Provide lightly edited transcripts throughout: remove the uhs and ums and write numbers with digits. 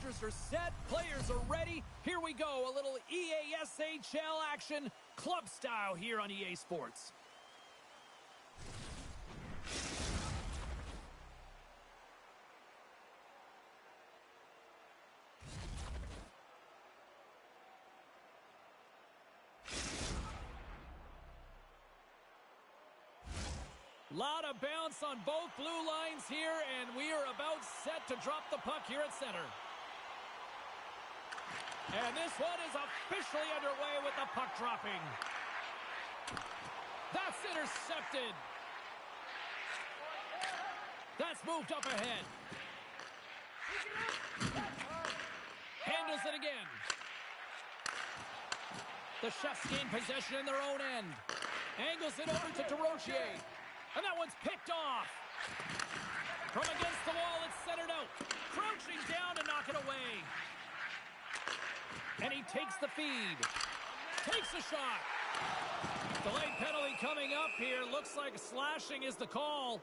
Broadcasters are set. Players are ready. Here we go. A little EASHL action, club style here on EA Sports. Lot of bounce on both blue lines here, and we are about set to drop the puck here at center. And this one is officially underway with the puck dropping. That's intercepted. That's moved up ahead. Handles it again. The Chefs gain possession in their own end. Angles it over to DeRozier. And that one's picked off. From against the wall, it's centered out. Crouching down to knock it away. And he takes the feed. Takes a shot. Delayed penalty coming up here. Looks like slashing is the call.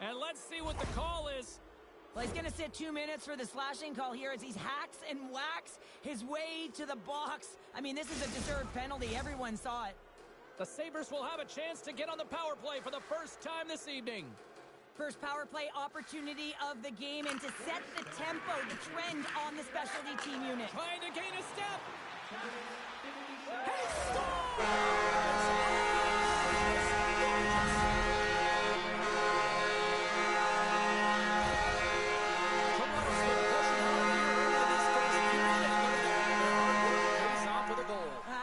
And let's see what the call is. Well, he's going to sit 2 minutes for the slashing call here as he hacks and whacks his way to the box. I mean, this is a deserved penalty. Everyone saw it. The Sabres will have a chance to get on the power play for the first time this evening. First power play opportunity of the game, and to set the tempo, the trend on the specialty team unit. Trying to gain a step. He scores!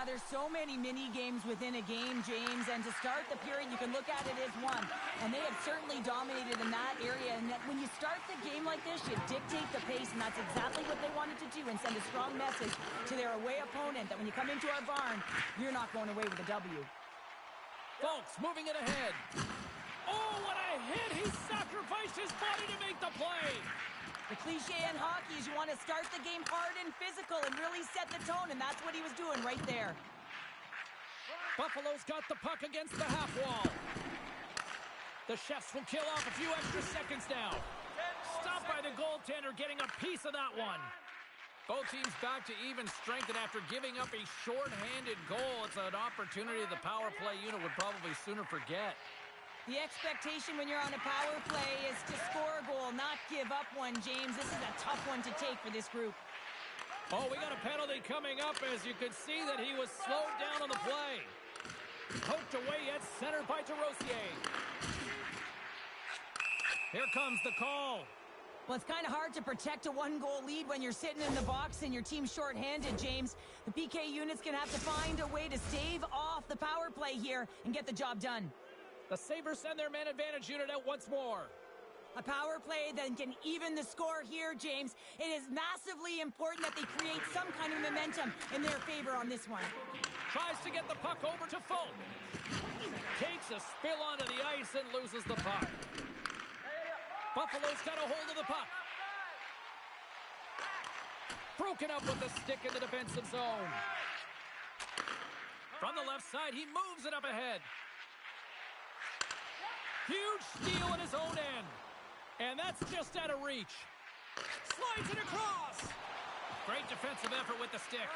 There's so many mini games within a game, James, and to start the period, you can look at it as one. And they have certainly dominated in that area. And that when you start the game like this, you dictate the pace, and that's exactly what they wanted to do and send a strong message to their away opponent that when you come into our barn, you're not going away with a W. Folks, moving it ahead. Oh, what a hit! He sacrificed his body to make the play. The cliche in hockey is you want to start the game hard and physical and really set the tone, and that's what he was doing right there. Buffalo's got the puck against the half wall. The Chefs will kill off a few extra seconds now. Stopped by the goaltender, getting a piece of that one. Both teams back to even strength, and after giving up a short-handed goal, it's an opportunity the power play unit would probably sooner forget. The expectation when you're on a power play is to score a goal, not give up one, James. This is a tough one to take for this group. Oh, we got a penalty coming up, as you could see that he was slowed down on the play. Poked away at center by DeRozier. Here comes the call. Well, it's kind of hard to protect a one-goal lead when you're sitting in the box and your team's shorthanded, James. The PK unit's going to have to find a way to stave off the power play here and get the job done. The Sabres send their man advantage unit out once more. A power play that can even the score here, James. It is massively important that they create some kind of momentum in their favor on this one. Tries to get the puck over to Folk. Takes a spill onto the ice and loses the puck. Buffalo's got a hold of the puck. Broken up with the stick in the defensive zone. From the left side, he moves it up ahead. Huge steal in his own end. And that's just out of reach. Slides it across. Great defensive effort with the stick.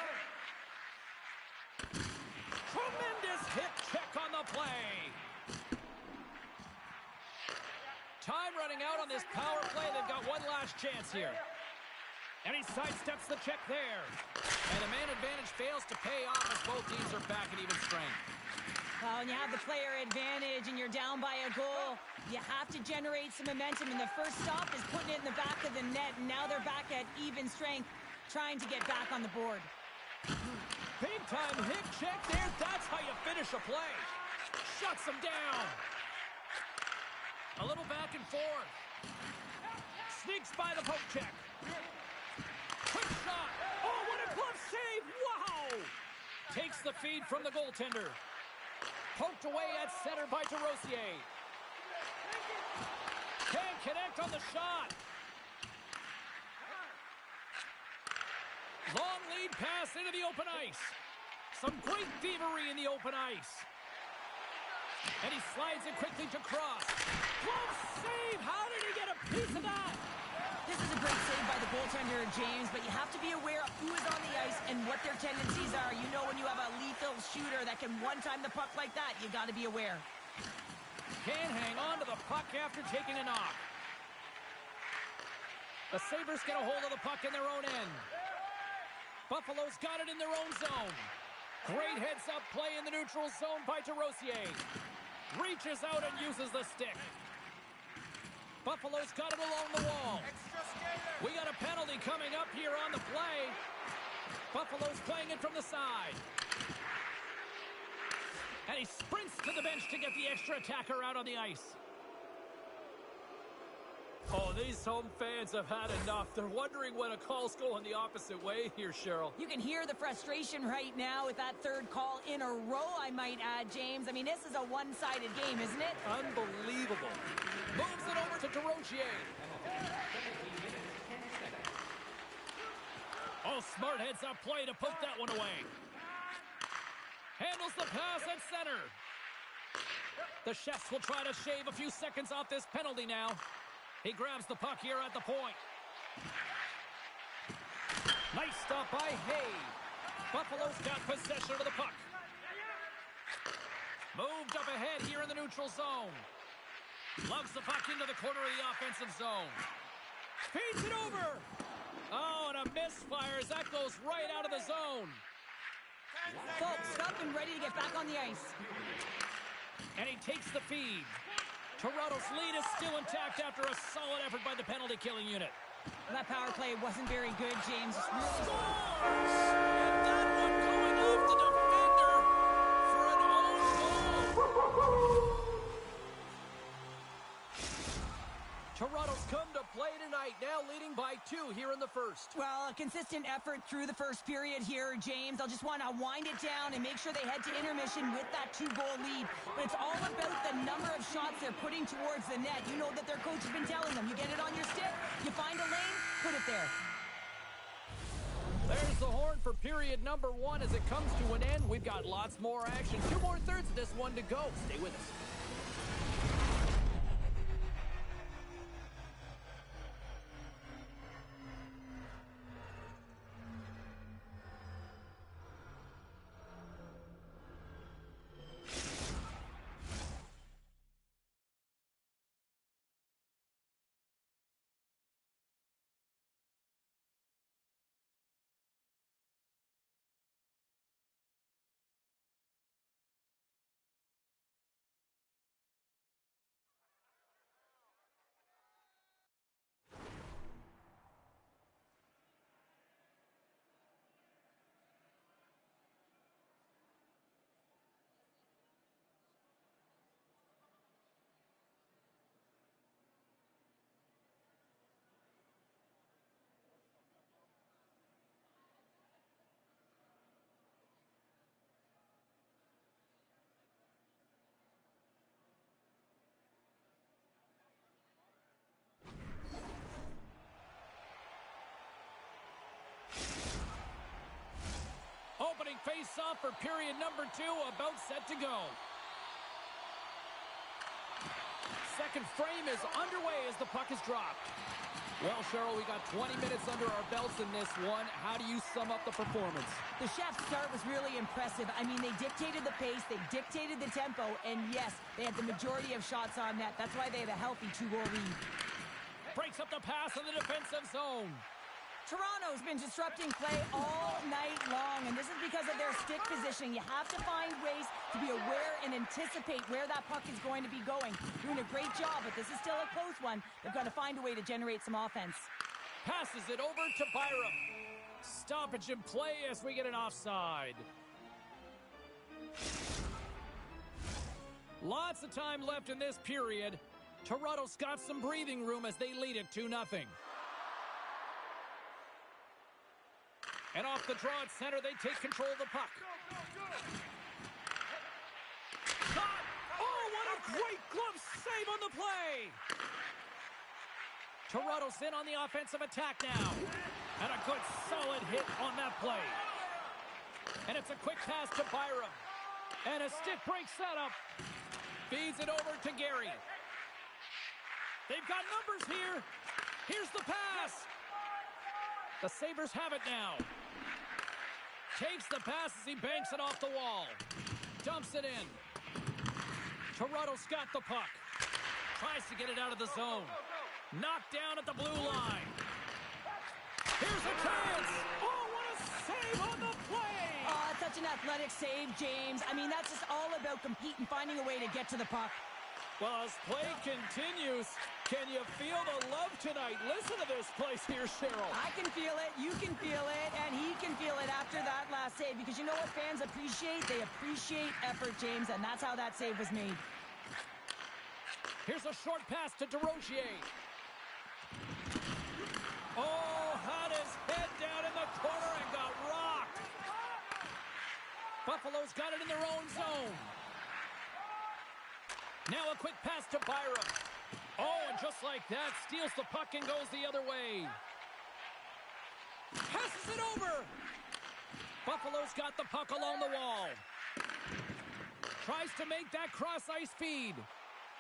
Tremendous hip check on the play. Time running out on this power play. They've got one last chance here. And he sidesteps the check there. And the man advantage fails to pay off as both teams are back at even strength. Well, when you have the player advantage and you're down by a goal, you have to generate some momentum. And the first stop is putting it in the back of the net. And now they're back at even strength, trying to get back on the board. Big time hip check there. That's how you finish a play. Shuts him down. A little back and forth. Sneaks by the poke check. Quick shot. Oh, what a glove save. Wow. Takes the feed from the goaltender. Poked away at center by DeRozier. Can't connect on the shot. Long lead pass into the open ice. Some great thievery in the open ice. And he slides it quickly to Cross. Glove save! How did he get a piece of that? This is a great save by the goaltender, James, but you have to be aware of who is on the ice and what their tendencies are. You know when you have a lethal shooter that can one-time the puck like that, you got to be aware. Can't hang on to the puck after taking a knock. The Sabres get a hold of the puck in their own end. Buffalo's got it in their own zone. Great heads-up play in the neutral zone by Terossier. Reaches out and uses the stick. Buffalo's got it along the wall. We got a penalty coming up here on the play. Buffalo's playing it from the side. And he sprints to the bench to get the extra attacker out on the ice. Oh, these home fans have had enough. They're wondering when a call's going the opposite way here, Cheryl. You can hear the frustration right now with that third call in a row, I might add, James. I mean, this is a one-sided game, isn't it? Unbelievable. Moves it over to Terossier. Oh, smart heads-up play to put that one away. Handles the pass at center. The Chefs will try to shave a few seconds off this penalty now. He grabs the puck here at the point. Nice stop by Hay. Buffalo's got possession of the puck. Moved up ahead here in the neutral zone. Lugs the puck into the corner of the offensive zone. Feeds it over. Oh, and a misfire as that goes right out of the zone. Folks, up and ready to get back on the ice. And he takes the feed. Toronto's lead is still intact after a solid effort by the penalty-killing unit. That power play wasn't very good, James. Scores! And that one going off the defender for an own goal. Toronto's come to play tonight, now leading by 2 here in the first. Well, a consistent effort through the first period here, James. I'll just want to wind it down and make sure they head to intermission with that 2-goal lead. But it's all about the number of shots they're putting towards the net. You know that their coach has been telling them, you get it on your stick, you find a lane, put it there. There's the horn for period number 1 as it comes to an end. We've got lots more action. 2 more thirds of this one to go. Stay with us. Opening face-off for period number 2, about set to go. Second frame is underway as the puck is dropped. Well, Cheryl, we got 20 minutes under our belts in this one. How do you sum up the performance? The Chefs' start was really impressive. I mean, they dictated the pace, they dictated the tempo, and yes, they had the majority of shots on net. That's why they had a healthy 2-goal lead. Breaks up the pass in the defensive zone. Toronto's been disrupting play all night long, and this is because of their stick positioning. You have to find ways to be aware and anticipate where that puck is going to be going. Doing a great job, but this is still a close one. They've got to find a way to generate some offense. Passes it over to Byram. Stoppage in play as we get an offside. Lots of time left in this period. Toronto's got some breathing room as they lead it 2-0. And off the draw at center, they take control of the puck. Shot! Oh, what a great glove save on the play! Toronto's in on the offensive attack now. And a good solid hit on that play. And it's a quick pass to Byram. And a stick breaks that up. Feeds it over to Gary. They've got numbers here. Here's the pass. The Sabres have it now. Takes the pass as he banks it off the wall. Dumps it in. Toronto's got the puck. Tries to get it out of the zone. Knocked down at the blue line. Here's a chance. Oh, what a save on the play. Oh, it's such an athletic save, James. I mean, that's just all about competing, finding a way to get to the puck. Well, as play continues, can you feel the love tonight? Listen to this place here, Cheryl. I can feel it, you can feel it, and he can feel it after that last save. Because you know what fans appreciate? They appreciate effort, James, and that's how that save was made. Here's a short pass to DeRozier. Oh, had his head down in the corner and got rocked. Buffalo's got it in their own zone. Now a quick pass to Byram. Oh, and just like that, steals the puck and goes the other way. Passes it over. Buffalo's got the puck along the wall. Tries to make that cross-ice feed.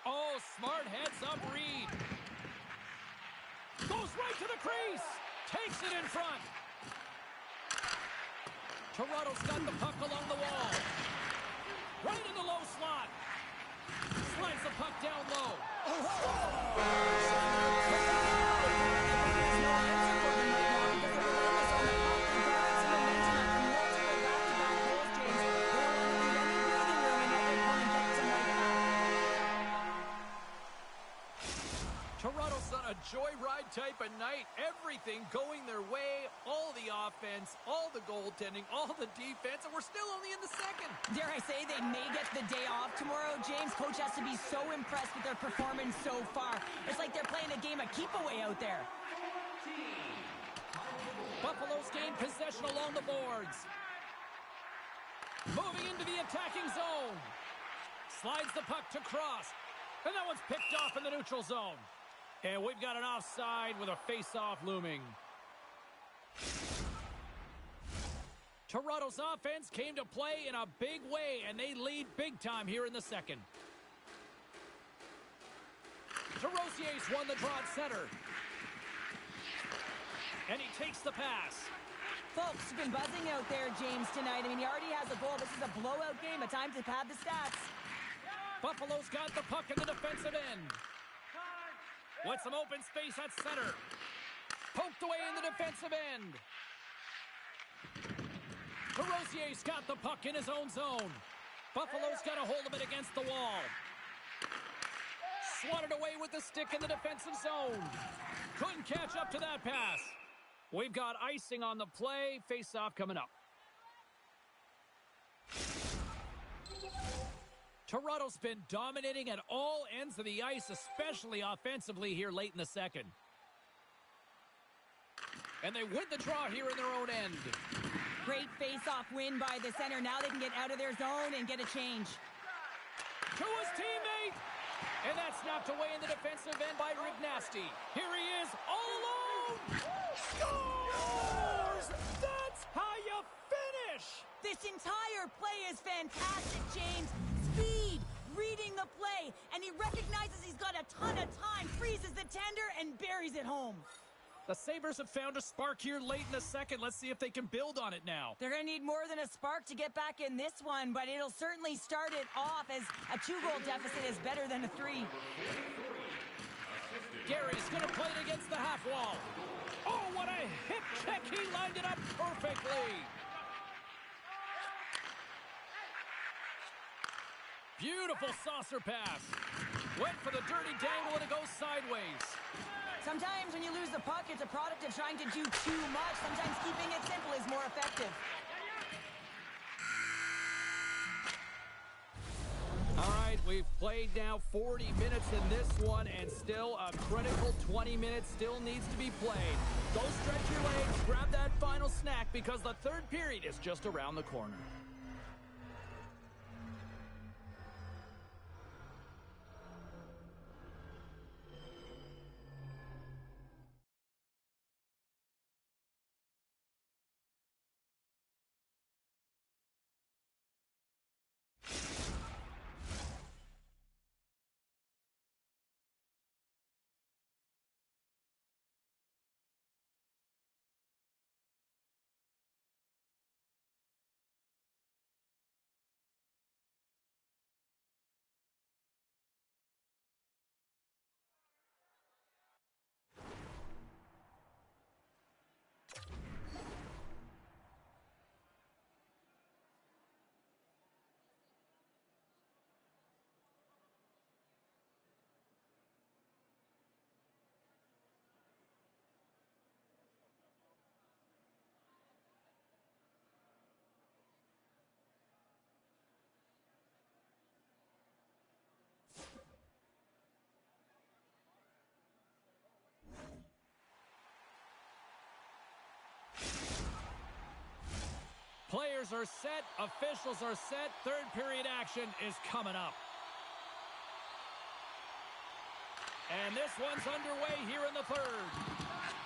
Oh, smart heads-up read. Goes right to the crease. Takes it in front. Toronto's got the puck along the wall. Right in the low slot. Slides the puck down low. Toronto's on a joyride type of night. Everything going their way. All the offense, all the goaltending, all the defense, and we're still only in the second. Dare I say they may get the day off tomorrow, James. Coach has to be so impressed with their performance so far. It's like they're playing a game of keep-away out there. Buffalo's gained possession along the boards. Moving into the attacking zone. Slides the puck to Cross. And that one's picked off in the neutral zone. And we've got an offside with a face-off looming. Toronto's offense came to play in a big way, and they lead big time here in the second. DeRozier's won the draw at center. And he takes the pass. Folks, you've been buzzing out there, James, tonight. I mean, he already has a goal. This is a blowout game. A time to pad the stats. Buffalo's got the puck in the defensive end. With some open space at center. Poked away in the defensive end. DeRozier's got the puck in his own zone. Buffalo's got a hold of it against the wall. Swatted away with the stick in the defensive zone. Couldn't catch up to that pass. We've got icing on the play. Face-off coming up. Toronto's been dominating at all ends of the ice, especially offensively here late in the second. And they win the draw here in their own end. Great face-off win by the center. Now they can get out of their zone and get a change. To his teammate! And that's knocked away in the defensive end by Rignasty. Here he is, all alone! Scores! That's how you finish! This entire play is fantastic, James. Speed, reading the play, and he recognizes he's got a ton of time, freezes the tender, and buries it home. The Sabres have found a spark here late in the second. Let's see if they can build on it now. They're going to need more than a spark to get back in this one, but it'll certainly start it off as a 2-goal deficit is better than a 3. Gary's going to play it against the half wall. Oh, what a hip check. He lined it up perfectly. Beautiful saucer pass. Went for the dirty dangle and it goes sideways. Sometimes when you lose the puck, it's a product of trying to do too much. Sometimes keeping it simple is more effective. All right, we've played now 40 minutes in this one, and still a critical 20 minutes still needs to be played. Go stretch your legs, grab that final snack, because the third period is just around the corner. Players are set. Officials are set. Third period action is coming up. And this one's underway here in the third.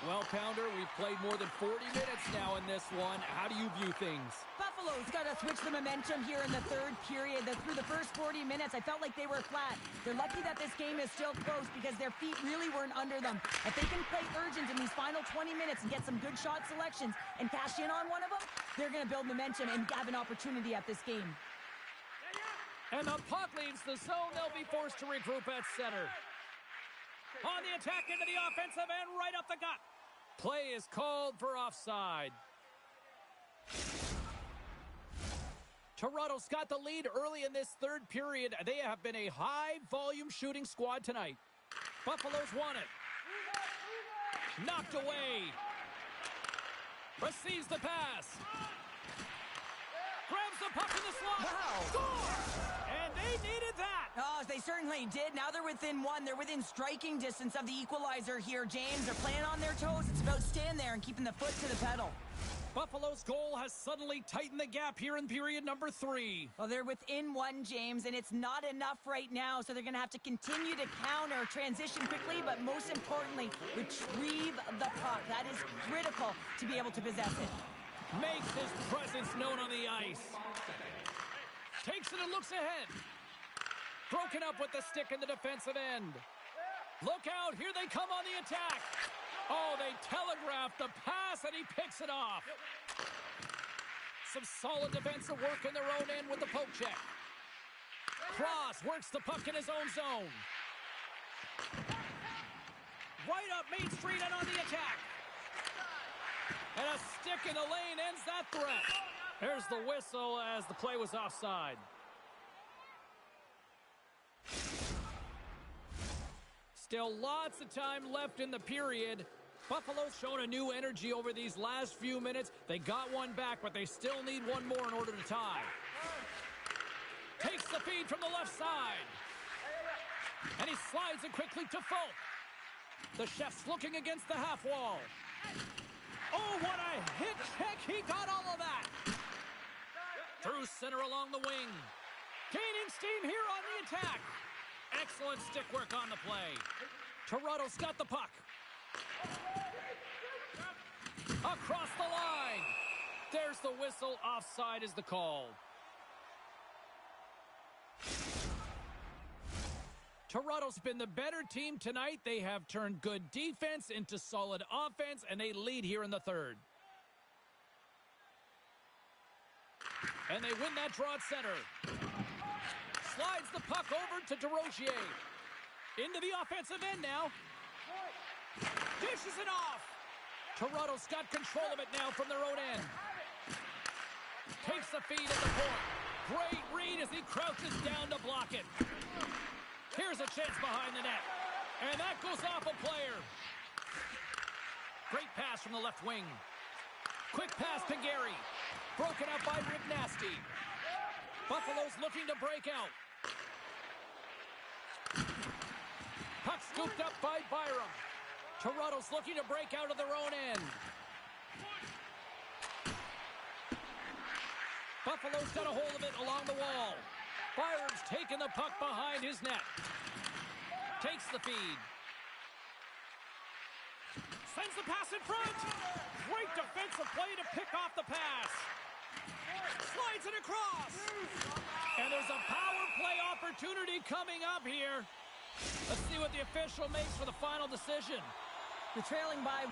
Well, Pounder, we've played more than 40 minutes now in this one. How do you view things? Buffalo's got to switch the momentum here in the third period. Through the first 40 minutes, I felt like they were flat. They're lucky that this game is still close because their feet really weren't under them. If they can play urgent in these final 20 minutes and get some good shot selections and cash in on one of them, they're going to build momentum and have an opportunity at this game. And the puck leaves the zone. They'll be forced to regroup at center. On the attack into the offensive end, right up the gut. Play is called for offside. Toronto's got the lead early in this third period. They have been a high-volume shooting squad tonight. Buffalo's won it. Knocked away. Receives the pass. Grabs the puck in the slot. Wow. Score! And they needed that. Oh, they certainly did. Now they're within one. They're within striking distance of the equalizer here, James. They're playing on their toes. It's about staying there and keeping the foot to the pedal. Buffalo's goal has suddenly tightened the gap here in period number 3. Well, they're within one, James, and it's not enough right now, so they're going to have to continue to counter, transition quickly, but most importantly, retrieve the puck. That is critical to be able to possess it. Makes his presence known on the ice. Takes it and looks ahead. Broken up with the stick in the defensive end. Look out, here they come on the attack. Oh, they telegraphed the pass and he picks it off. Some solid defensive work in their own end with the poke check. Cross works the puck in his own zone. Right up Main Street and on the attack. And a stick in the lane ends that threat. There's the whistle as the play was offside. Still lots of time left in the period. Buffalo's shown a new energy over these last few minutes. They got one back, but they still need one more in order to tie. Takes the feed from the left side. And he slides it quickly to Folk. The Chef's looking against the half wall. Oh, what a hit check. He got all of that. Through center along the wing. Gaining steam here on the attack. Excellent stick work on the play. Toronto's got the puck. Across the line. There's the whistle. Offside is the call. Toronto's been the better team tonight. They have turned good defense into solid offense, and they lead here in the third. And they win that draw at center. Slides the puck over to DeRozier. Into the offensive end now. Dishes it off. Toronto's got control of it now from their own end. Takes the feed at the point. Great read as he crouches down to block it. Here's a chance behind the net. And that goes off a player. Great pass from the left wing. Quick pass to Gary. Broken up by Rick Nasty. Buffalo's looking to break out. Puck scooped up by Byram. Toronto's looking to break out of their own end. Buffalo's got a hold of it along the wall. Byram's taking the puck behind his net. Takes the feed. Sends the pass in front. Great defensive play to pick off the pass. Slides it across. And there's a power play opportunity coming up here. Let's see what the official makes for the final decision. They're trailing by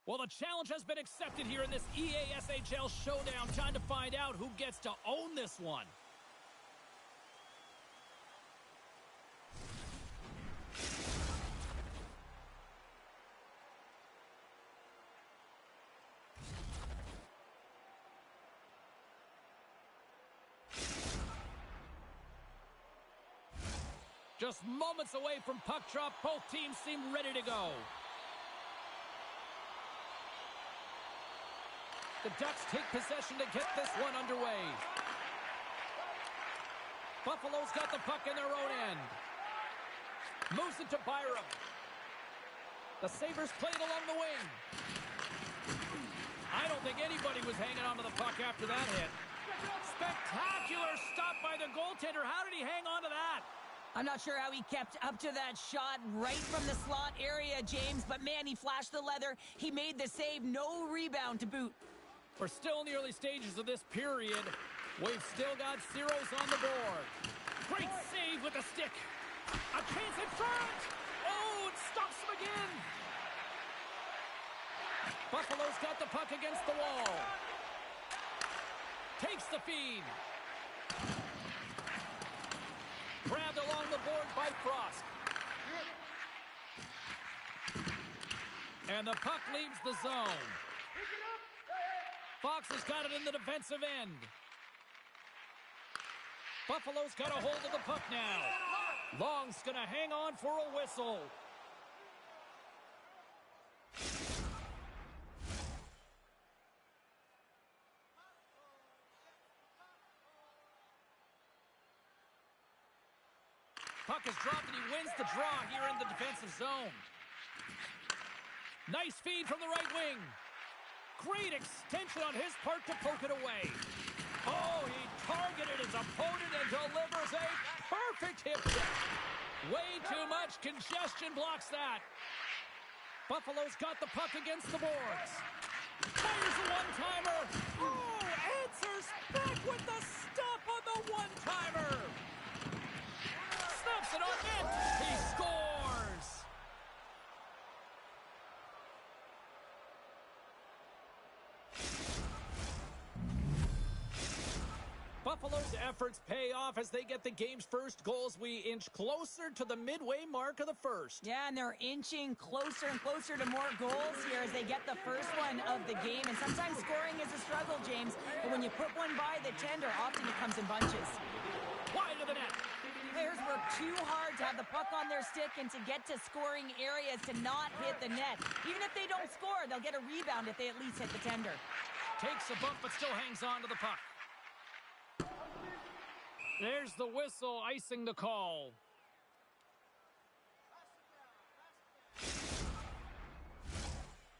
Well, the challenge has been accepted here in this EASHL showdown. Time to find out who gets to own this one. Just moments away from puck drop, both teams seem ready to go. The Ducks take possession to get this one underway. Buffalo's got the puck in their own end. Moves it to Byram. The Sabres play it along the wing. I don't think anybody was hanging onto the puck after that hit. Spectacular stop by the goaltender. How did he hang on to that? I'm not sure how he kept up to that shot right from the slot area, James, but man, he flashed the leather. He made the save, no rebound to boot. We're still in the early stages of this period. We've still got zeros on the board. Great save with the stick. A chance in front. Oh, it stops him again. Buffalo's got the puck against the wall. Takes the feed. Grabbed along the board by Frost. And the puck leaves the zone. Fox has got it in the defensive end. Buffalo's got a hold of the puck now. Long's going to hang on for a whistle. Puck is dropped and he wins the draw here in the defensive zone. Nice feed from the right wing. Great extension on his part to poke it away. Oh, he targeted his opponent and delivers a perfect hip check. Way too much congestion blocks that. Buffalo's got the puck against the boards. Fires a one-timer. Oh, answers back with the stop on the one-timer. Snaps it on net. He scores. Buffalo's efforts pay off as they get the game's first goals. We inch closer to the midway mark of the first. Yeah, and they're inching closer and closer to more goals here as they get the first one of the game. And sometimes scoring is a struggle, James. But when you put one by the tender, often it comes in bunches. Wide of the net. Players work too hard to have the puck on their stick and to get to scoring areas to not hit the net. Even if they don't score, they'll get a rebound if they at least hit the tender. Takes a bump but still hangs on to the puck. There's the whistle, icing the call.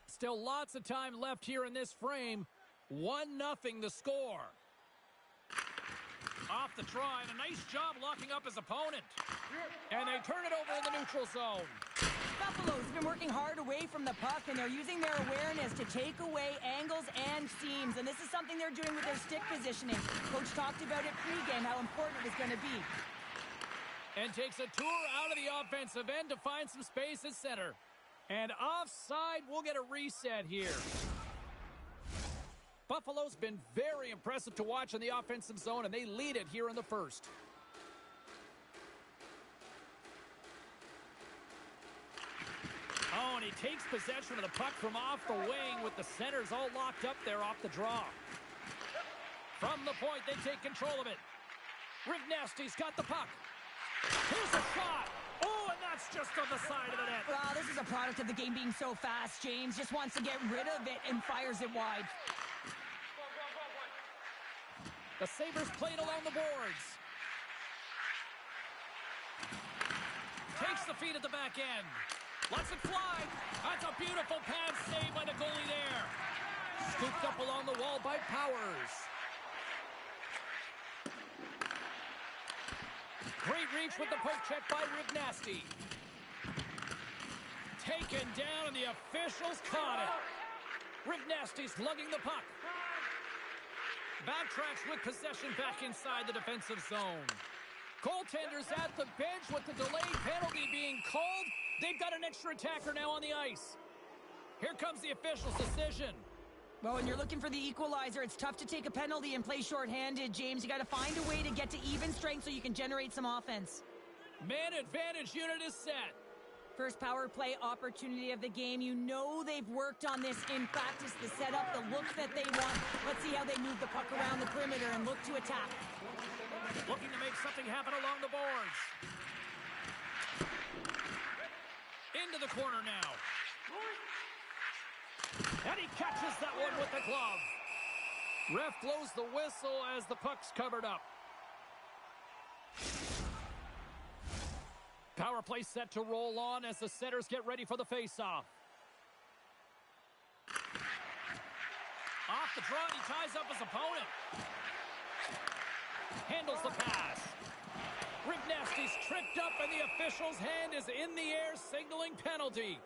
Still lots of time left here in this frame. 1-0 the score. Off the try, and a nice job locking up his opponent. And they turn it over in the neutral zone. Buffalo's been working hard away from the puck, and they're using their awareness to take away angles and seams. And this is something they're doing with their stick positioning. Coach talked about it pregame, how important it was going to be. And takes a tour out of the offensive end to find some space at center. And offside, we'll get a reset here. Buffalo's been very impressive to watch in the offensive zone, and they lead it here in the first. Oh, and he takes possession of the puck from off the wing with the centers all locked up there off the draw. From the point, they take control of it. Rivnasty's got the puck. Here's a shot. Oh, and that's just on the side of the net. Well, this is a product of the game being so fast. James just wants to get rid of it and fires it wide. The Sabres played along the boards. Takes the feed at the back end. Lets it fly. That's a beautiful pad save by the goalie there. Scooped up along the wall by Powers. Great reach with the poke check by Rivnasty. Taken down, and the officials caught it. Rivnasty's lugging the puck. Backtracks with possession back inside the defensive zone. Goaltenders at the bench with the delayed penalty being called. They've got an extra attacker now on the ice. Here comes the official's decision. Well, when you're looking for the equalizer, it's tough to take a penalty and play shorthanded, James. You got to find a way to get to even strength so you can generate some offense. Man advantage unit is set. First power play opportunity of the game. You know they've worked on this in practice, the setup, the look that they want. Let's see how they move the puck around the perimeter and look to attack. Looking to make something happen along the boards. Into the corner now. And he catches that one with the glove. Ref blows the whistle as the puck's covered up. Power play set to roll on as the setters get ready for the faceoff. Off the draw, and he ties up his opponent. Handles the pass. Rick Nasty's tripped up, and the official's hand is in the air, signaling penalty.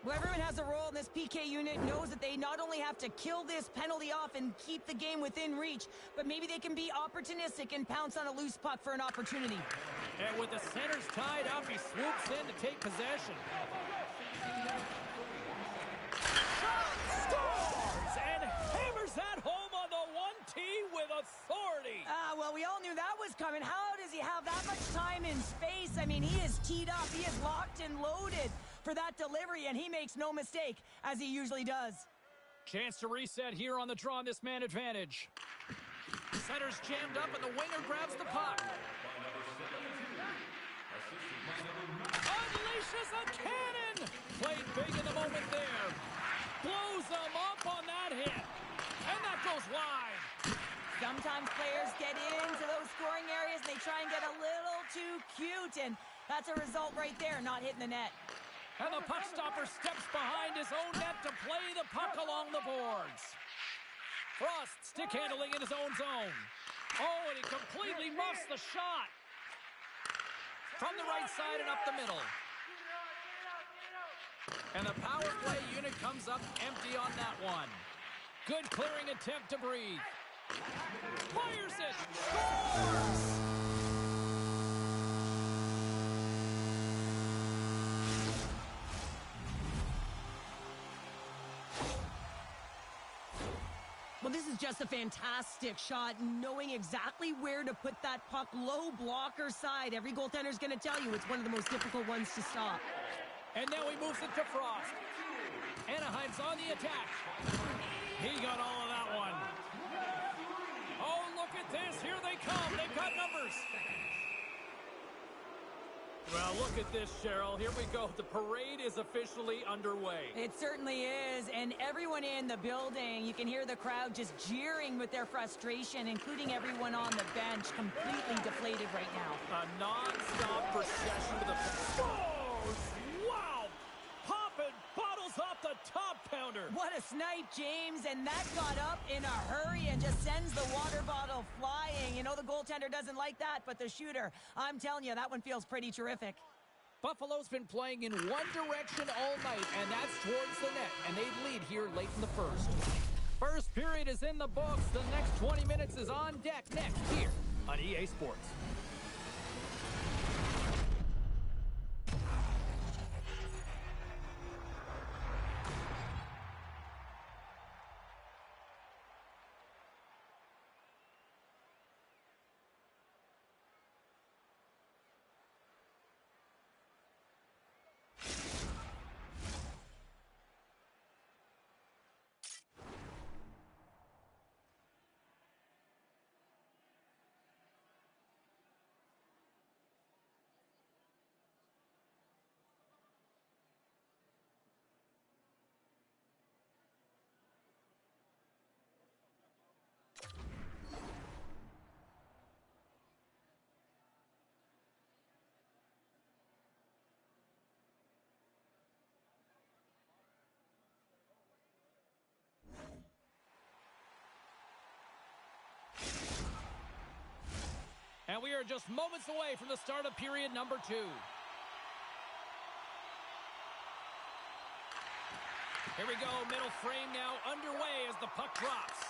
Well, everyone has a role in this PK unit, knows that they not only have to kill this penalty off and keep the game within reach, but maybe they can be opportunistic and pounce on a loose puck for an opportunity. And with the centers tied up, he swoops in to take possession. Scores! And hammers that home on the 1T with authority. Well, we all knew that was coming. How does he have that much time and space? I mean, he is teed up. He is locked and loaded for that delivery, and he makes no mistake, as he usually does. Chance to reset here on the draw on this man advantage. Center's jammed up, and the winger grabs the puck. Unleashes a cannon! Played big in the moment there. Blows them up on that hit. And that goes wide. Sometimes players get into those scoring areas, and they try and get a little too cute, and that's a result right there, not hitting the net. And the puck stopper steps behind his own net to play the puck along the boards. Frost stick handling in his own zone. Oh, and he completely muffs the shot. From the right side and up the middle. And the power play unit comes up empty on that one. Good clearing attempt to breathe. Fires it. Scores! Well, this is just a fantastic shot, knowing exactly where to put that puck low blocker side. Every goaltender's going to tell you it's one of the most difficult ones to stop. And now he moves it to Frost. Anaheim's on the attack. He got all of that one. Oh, look at this. Here they come. They've got numbers. Well, look at this, Cheryl. Here we go. The parade is officially underway. It certainly is, and everyone in the building, you can hear the crowd just jeering with their frustration, including everyone on the bench, completely deflated right now. A non-stop procession to the scores! Wow! Popping bottles off the top pounder. What a snipe, James, and that got up in a hurry and just sends the water bottle flying. You know the goaltender doesn't like that, but the shooter, I'm telling you, that one feels pretty terrific. Buffalo's been playing in one direction all night, and that's towards the net, and they lead here late in the first. First period is in the books. The next 20 minutes is on deck next here on EA Sports. And we are just moments away from the start of period number 2. Here we go, middle frame now underway as the puck drops.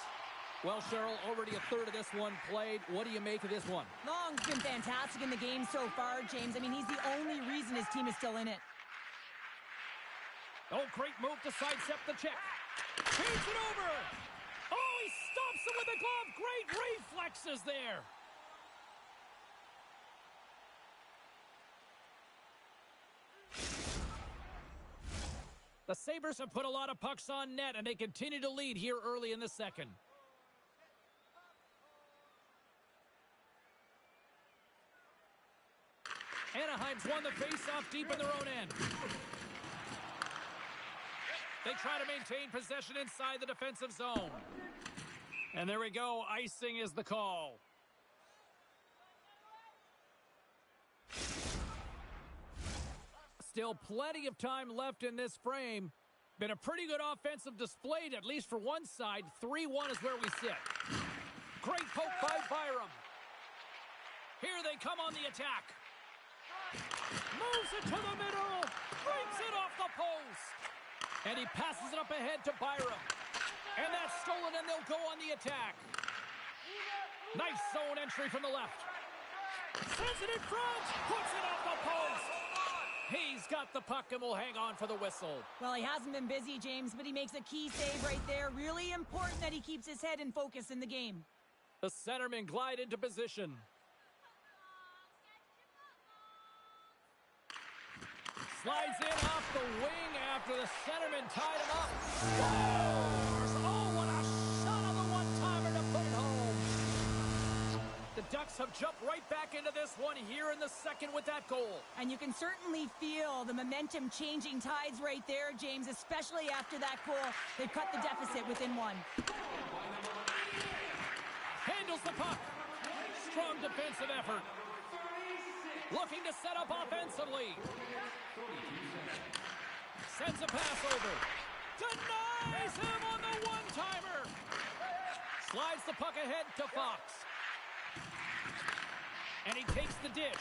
Well, Cheryl, already a third of this one played. What do you make of this one? Long's been fantastic in the game so far, James. I mean, he's the only reason his team is still in it. Oh, great move to sidestep the check. Change it over. Oh, he stops him with a glove. Great reflexes there. The Sabres have put a lot of pucks on net, and they continue to lead here early in the second. Anaheim's won the face-off deep in their own end. They try to maintain possession inside the defensive zone. And there we go. Icing is the call. Still plenty of time left in this frame. Been a pretty good offensive display, at least for one side. 3-1 is where we sit. Great poke by Byram. Here they come on the attack. Moves it to the middle. Brings it off the post. And he passes it up ahead to Byram. And that's stolen, and they'll go on the attack. Nice zone entry from the left. Sends it in front. Puts it off the post. He's got the puck and will hang on for the whistle. Well, he hasn't been busy, James, but he makes a key save right there. Really important that he keeps his head in focus in the game. The centermen glide into position. Slides in off the wing after the centerman tied him up. Scores! Oh, what a shot on the one-timer to put it home. The Ducks have jumped right back into this one here in the second with that goal. And you can certainly feel the momentum changing tides right there, James, especially after that goal. They've cut the deficit within one. Handles the puck. Strong defensive effort. Looking to set up offensively. Sends a pass over. Denies him on the one-timer. Slides the puck ahead to Fox. And he takes the dish.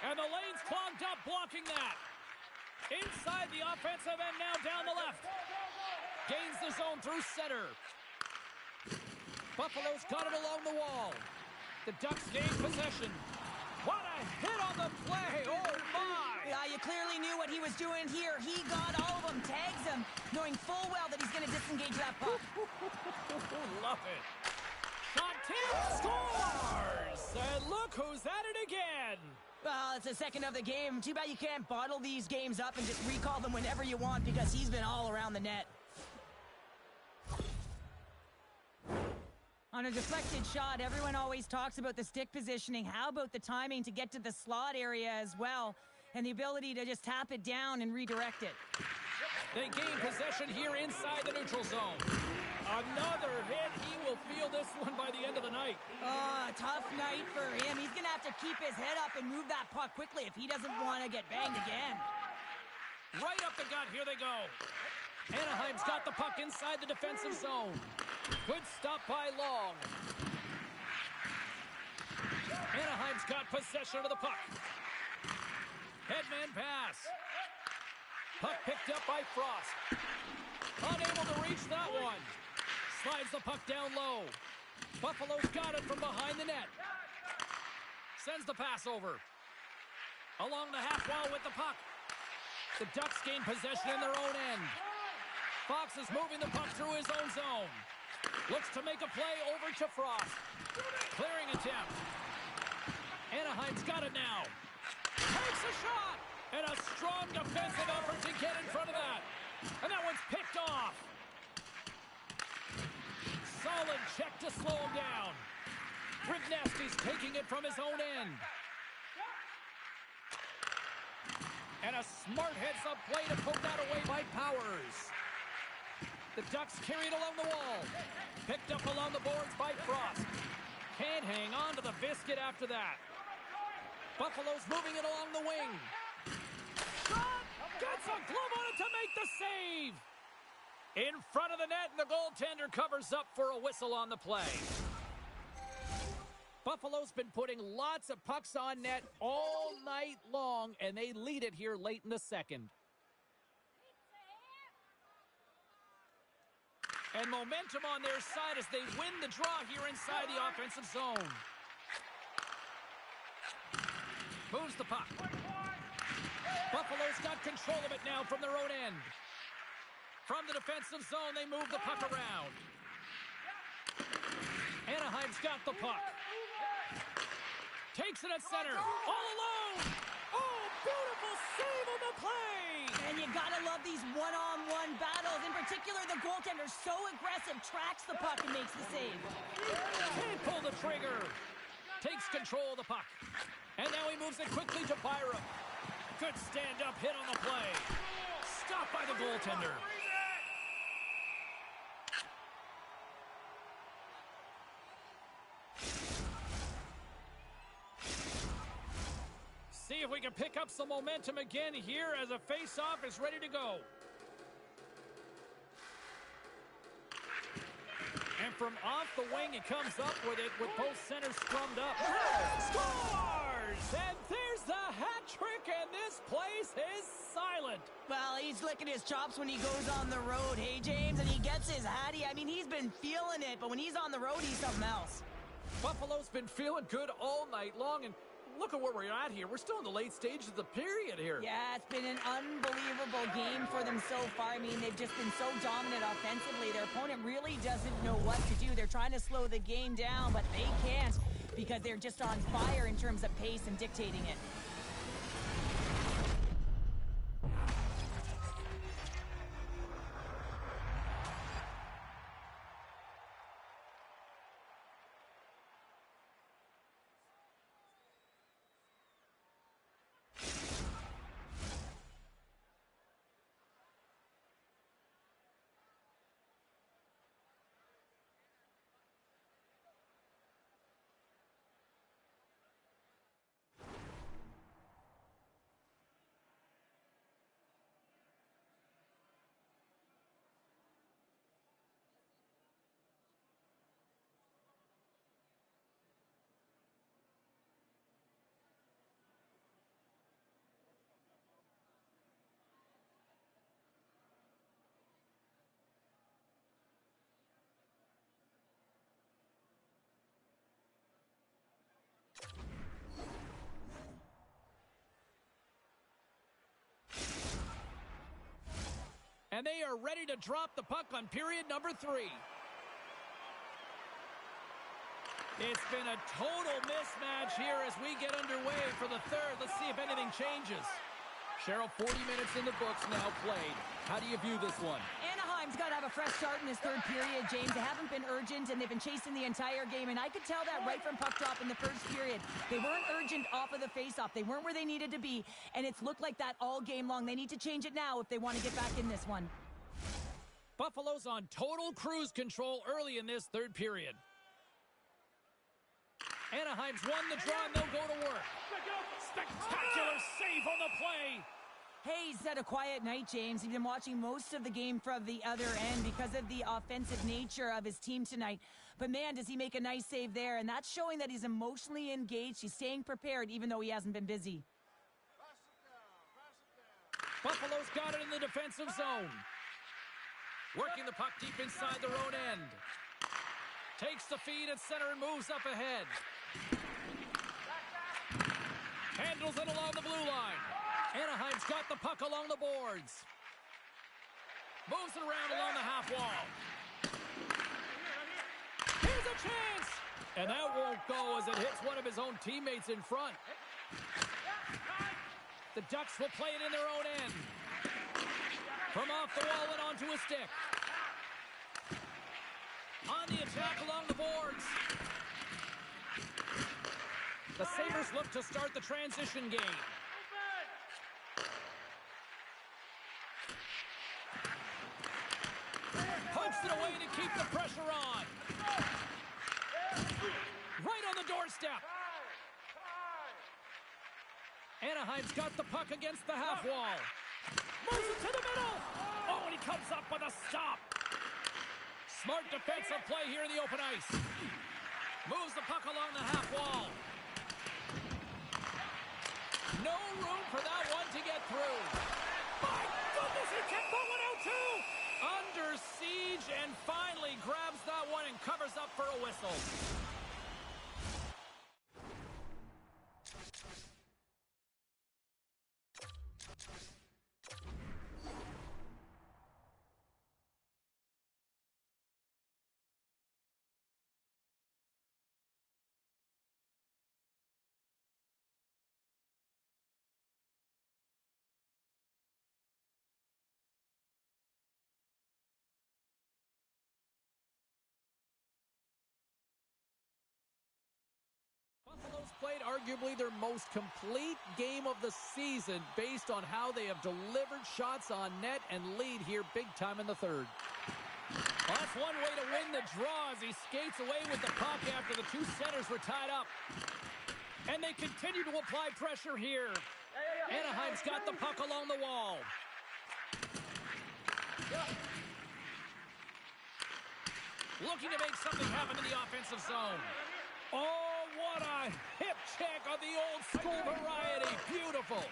And the lane's clogged up, blocking that. Inside the offensive end, now down the left. Gains the zone through center. Buffalo's got it along the wall. The Ducks gain possession. What a hit on the play. Oh, my. Yeah, you clearly knew what he was doing here. He got all of them, tags them, knowing full well that he's going to disengage that puck. Love it. Shot tip, scores! And look who's at it again. Well, it's the second of the game. Too bad you can't bottle these games up and just recall them whenever you want because he's been all around the net. On a deflected shot, everyone always talks about the stick positioning. How about the timing to get to the slot area as well? And the ability to just tap it down and redirect it. They gain possession here inside the neutral zone. Another hit. He will feel this one by the end of the night. Oh, a tough night for him. He's going to have to keep his head up and move that puck quickly if he doesn't want to get banged again. Right up the gut. Here they go. Anaheim's got the puck inside the defensive zone. Good stop by Long. Anaheim's got possession of the puck. Headman pass. Puck picked up by Frost. Unable to reach that one. Slides the puck down low. Buffalo's got it from behind the net. Sends the pass over. Along the half wall with the puck. The Ducks gain possession in their own end. Fox is moving the puck through his own zone. Looks to make a play over to Frost. Clearing attempt. Anaheim's got it now. Takes a shot. And a strong defensive effort to get in front of that. And that one's picked off. Solid check to slow him down. Britneski's taking it from his own end. And a smart heads-up play to poke that away by Powers. The Ducks carry it along the wall. Picked up along the boards by Frost. Can't hang on to the biscuit after that. Buffalo's moving it along the wing. Shot! Gets a glove on it to make the save! In front of the net, and the goaltender covers up for a whistle on the play. Buffalo's been putting lots of pucks on net all night long, and they lead it here late in the second. And momentum on their side as they win the draw here inside the offensive zone. Moves the puck. Buffalo's got control of it now from their own end. From the defensive zone, they move the puck around. Anaheim's got the puck. Takes it at center. All alone. Oh, beautiful save on the play. And you gotta love these one-on-one battles. In particular, the goaltender so aggressive, tracks the puck and makes the save. Can't pull the trigger. Takes control of the puck. And now he moves it quickly to Byram. Good stand-up hit on the play. Stopped by the goaltender. See if we can pick up some momentum again here as a face-off is ready to go. And from off the wing, he comes up with it with both centers scrummed up. Scores! And there's the hat trick, and this place is silent. Well, he's licking his chops when he goes on the road, hey, James? And he gets his hattie. I mean, he's been feeling it, but when he's on the road, he's something else. Buffalo's been feeling good all night long, and look at where we're at here. We're still in the late stages of the period here. Yeah, it's been an unbelievable game for them so far. I mean, they've just been so dominant offensively. Their opponent really doesn't know what to do. They're trying to slow the game down, but they can't because they're just on fire in terms of pace and dictating it. And they are ready to drop the puck on period number 3. It's been a total mismatch here as we get underway for the third. Let's see if anything changes. Cheryl, 40 minutes in the books now played. How do you view this one? Anaheim's got to have a fresh start in this third period, James. They haven't been urgent, and they've been chasing the entire game, and I could tell that right from puck drop in the first period. They weren't urgent off of the faceoff. They weren't where they needed to be, and it's looked like that all game long. They need to change it now if they want to get back in this one. Buffalo's on total cruise control early in this third period. Anaheim's won the draw, and they'll go to work. Spectacular save on the play. Hey, he's had a quiet night, James. He's been watching most of the game from the other end because of the offensive nature of his team tonight. But, man, does he make a nice save there. And that's showing that he's emotionally engaged. He's staying prepared, even though he hasn't been busy. Buffalo's got it in the defensive zone. Working the puck deep inside their own end. Takes the feed at center and moves up ahead. Handles it along the blue line. Anaheim's got the puck along the boards. Moves it around along the half wall. Here's a chance! And that won't go as it hits one of his own teammates in front. The Ducks will play it in their own end. From off the wall and onto a stick. On the attack along the boards. The Sabres look to start the transition game. Punts it away to keep the pressure on. Right on the doorstep. Anaheim's got the puck against the half wall. Moves it to the middle. Oh, and he comes up with a stop. Smart defensive play here in the open ice. Moves the puck along the half wall. No room for that one to get through. My goodness, he kept that one out too. Under siege and finally grabs that one and covers up for a whistle. arguably their most complete game of the season based on how they have delivered shots on net and lead here big time in the third. Well, that's one way to win the draw as he skates away with the puck after the two centers were tied up. And they continue to apply pressure here. Anaheim's got the puck along the wall. Looking to make something happen in the offensive zone. Oh, what a hip check of the old school variety. Beautiful.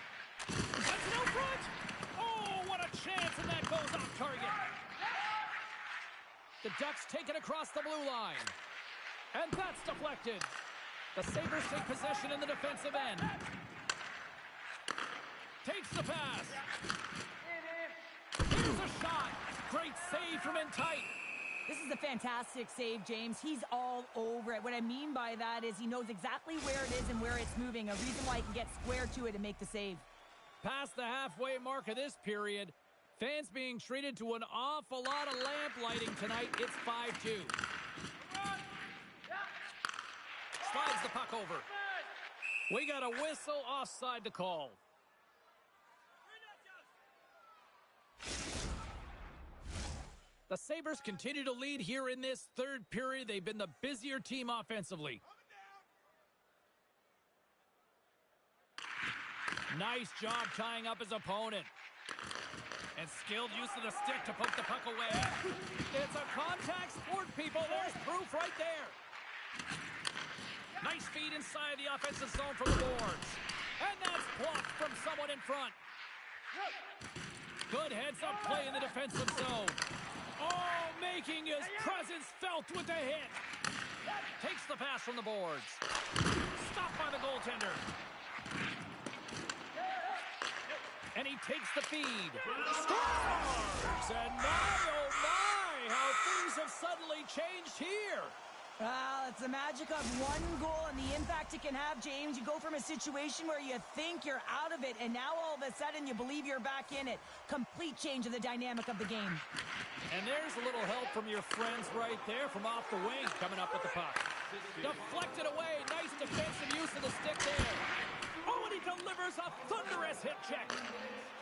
That's no front. Oh, what a chance, and that goes off target. The Ducks take it across the blue line. And that's deflected. The Sabres take possession in the defensive end. Takes the pass. Here's a shot. Great save from in tight. This is a fantastic save, James. He's all over it. What I mean by that is he knows exactly where it is and where it's moving. A reason why he can get square to it and make the save. Past the halfway mark of this period, fans being treated to an awful lot of lamp lighting tonight. It's 5-2. Slides the puck over. We got a whistle offside to call. The Sabres continue to lead here in this third period. They've been the busier team offensively. Nice job tying up his opponent. And skilled use of the stick to poke the puck away. It's a contact sport, people. There's proof right there. Nice feed inside the offensive zone from the boards. And that's blocked from someone in front. Good heads-up play in the defensive zone. Oh, making his presence felt with the hit. Takes the pass from the boards. Stopped by the goaltender. And he takes the feed. Scores! And my, oh my, how things have suddenly changed here. Well, it's the magic of one goal and the impact it can have, James. You go from a situation where you think you're out of it, and now all of a sudden you believe you're back in it. Complete change of the dynamic of the game. And there's a little help from your friends right there from off the wing coming up with the puck. Deflected away. Nice defensive use of the stick there. Oh, and he delivers a thunderous hip check.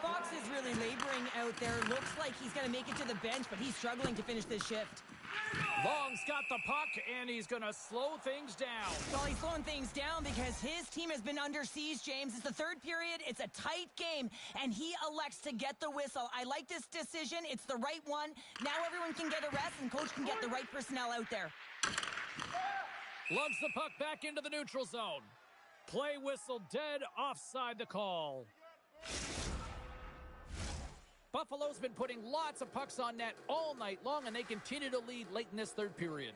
Fox is really laboring out there. Looks like he's going to make it to the bench, but he's struggling to finish this shift. Long's got the puck, and he's going to slow things down. Well, he's slowing things down because his team has been under siege, James. It's the third period. It's a tight game, and he elects to get the whistle. I like this decision. It's the right one. Now everyone can get a rest, and coach can get the right personnel out there. Lugs the puck back into the neutral zone. Play whistle dead, offside the call. Buffalo's been putting lots of pucks on net all night long, and they continue to lead late in this third period.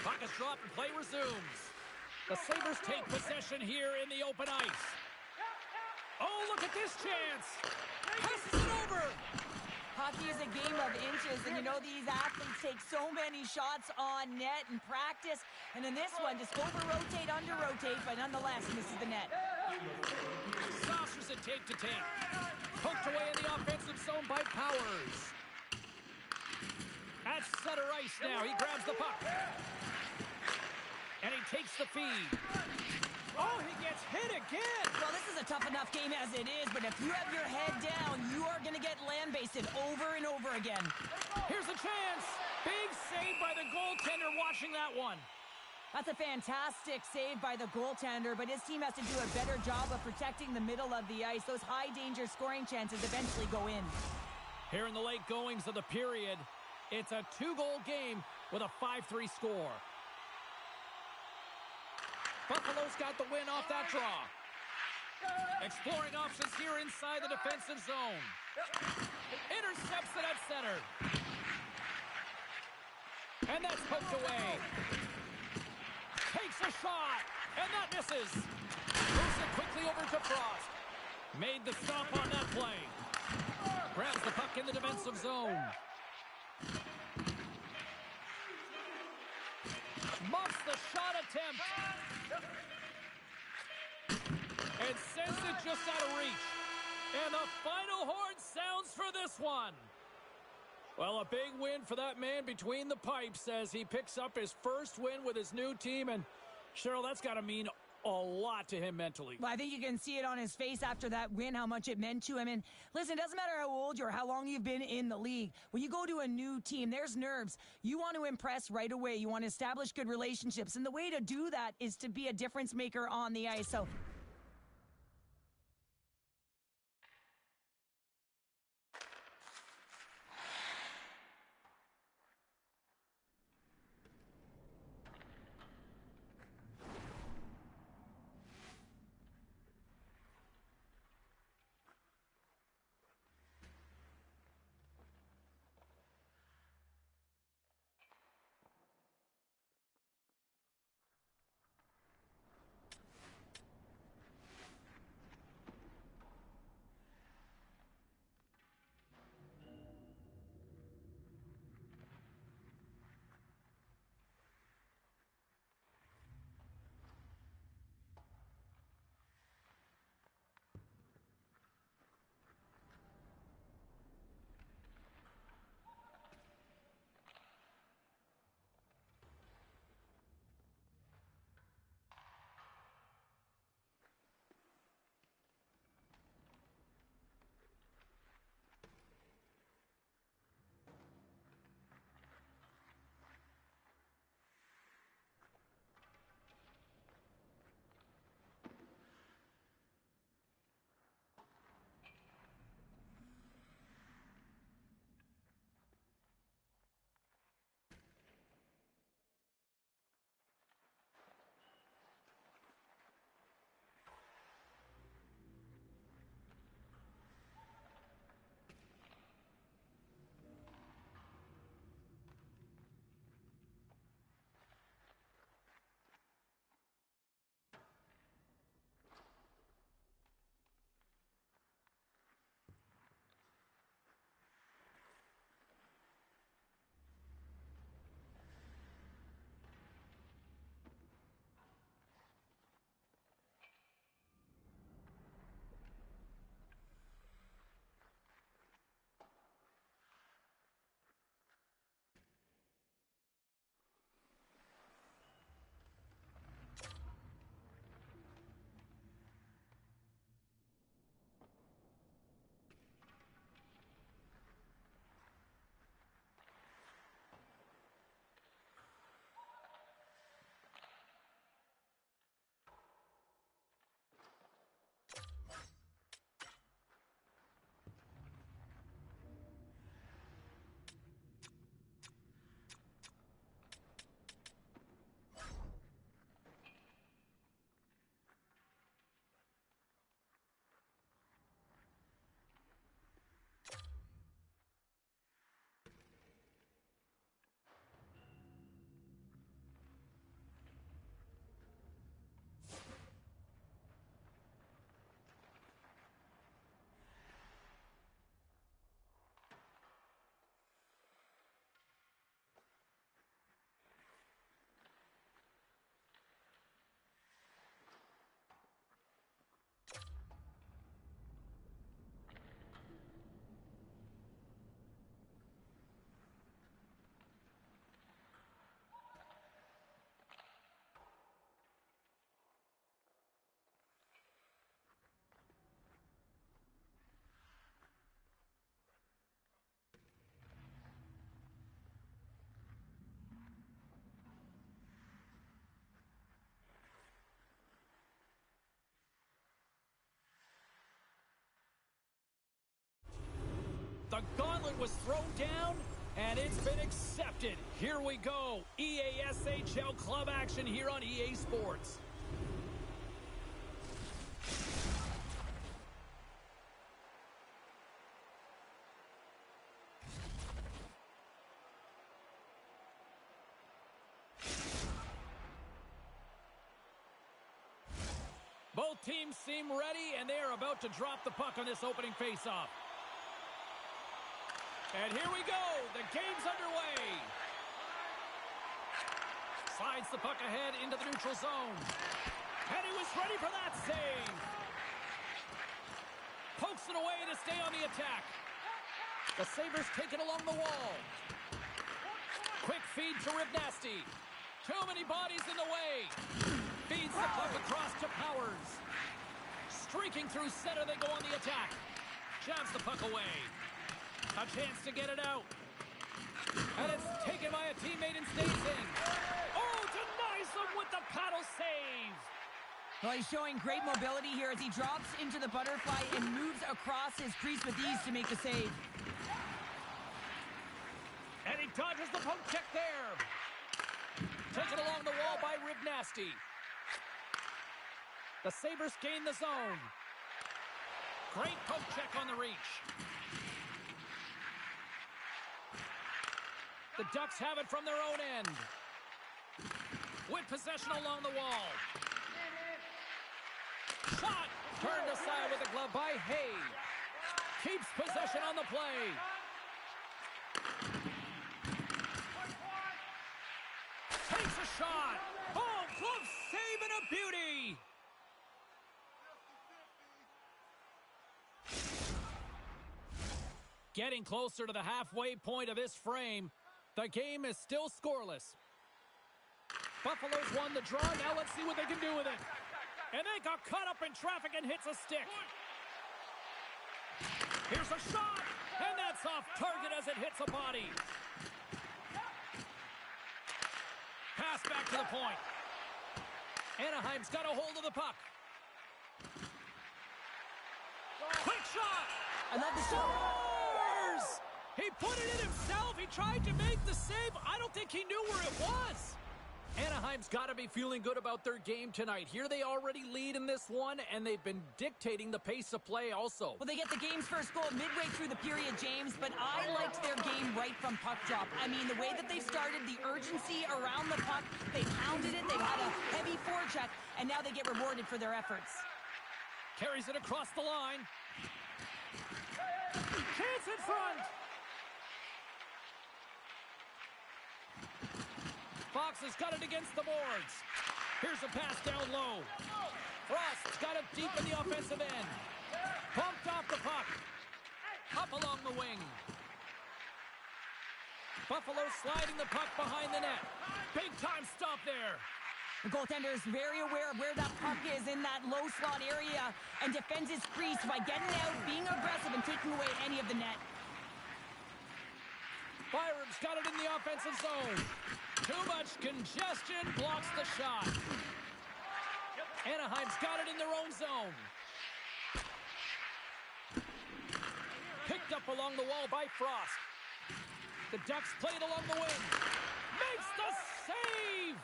Puck is dropped and play resumes. The Sabres take possession here in the open ice. Oh, look at this chance. Passes it over. Hockey is a game of inches, and you know these athletes take so many shots on net in practice. And in this one, just over-rotate, under-rotate, but nonetheless misses the net. Saucers it take to take. Poked away in the offensive zone by Powers. At center ice now, he grabs the puck. And he takes the feed. Oh, he gets hit again. Well, this is a tough enough game as it is, but if you have your head down, you are going to get land-basted over and over again. Here's a chance. Big save by the goaltender watching that one. That's a fantastic save by the goaltender, but his team has to do a better job of protecting the middle of the ice. Those high-danger scoring chances eventually go in. Here in the late goings of the period, it's a two-goal game with a 5-3 score. Buffalo's got the win off that draw. Exploring options here inside the defensive zone. Intercepts it at center. And that's poked away. Takes a shot. And that misses. Moves it quickly over to Frost. Made the stop on that play. Grabs the puck in the defensive zone. Muffs the shot attempt. And sends it just out of reach. And the final horn sounds for this one. Well, a big win for that man between the pipes as he picks up his first win with his new team. And, Cheryl, that's got to mean a lot to him mentally. Well, I think you can see it on his face after that win, how much it meant to him. And listen, it doesn't matter how old you are, how long you've been in the league. When you go to a new team, there's nerves. You want to impress right away. You want to establish good relationships. And the way to do that is to be a difference maker on the ice. So the gauntlet was thrown down, and it's been accepted. Here we go. EASHL club action here on EA Sports. Both teams seem ready, and they are about to drop the puck on this opening faceoff. And here we go. The game's underway. Slides the puck ahead into the neutral zone. And he was ready for that save. Pokes it away to stay on the attack. The Sabres take it along the wall. Quick feed to Ribnasty. Too many bodies in the way. Feeds the puck across to Powers. Streaking through center, they go on the attack. Jabs the puck away. A chance to get it out. And it's taken by a teammate and stays in. Oh, denies them with the paddle save. Well, he's showing great mobility here as he drops into the butterfly and moves across his crease with ease to make the save. And he dodges the poke check there. Taken along the wall by Ribnasty. The Sabres gain the zone. Great poke check on the reach. The Ducks have it from their own end. With possession along the wall. Shot! Turned aside with a glove by Hay. Keeps possession on the play. Takes a shot. Oh, glove save and a beauty. Getting closer to the halfway point of this frame. The game is still scoreless. Buffalo's won the draw. Now let's see what they can do with it. And they got caught up in traffic and hits a stick. Here's a shot. And that's off target as it hits a body. Pass back to the point. Anaheim's got a hold of the puck. Quick shot. I love the shot. Scores! He put it in himself. He tried to make the save. I don't think he knew where it was. Anaheim's got to be feeling good about their game tonight. Here they already lead in this one, and they've been dictating the pace of play also. Well, they get the game's first goal midway through the period, James, but I liked their game right from puck drop. I mean, the way that they started, the urgency around the puck, they pounded it, they had a heavy forecheck, and now they get rewarded for their efforts. Carries it across the line. Chance in front. Fox has got it against the boards. Here's a pass down low. Frost's got it deep in the offensive end. Pumped off the puck. Up along the wing. Buffalo sliding the puck behind the net. Big time stop there. The goaltender is very aware of where that puck is in that low slot area and defends his crease by getting out, being aggressive, and taking away any of the net. Byram's got it in the offensive zone. Too much congestion blocks the shot. Anaheim's got it in their own zone. Picked up along the wall by Frost. The Ducks play it along the wing. Makes the save!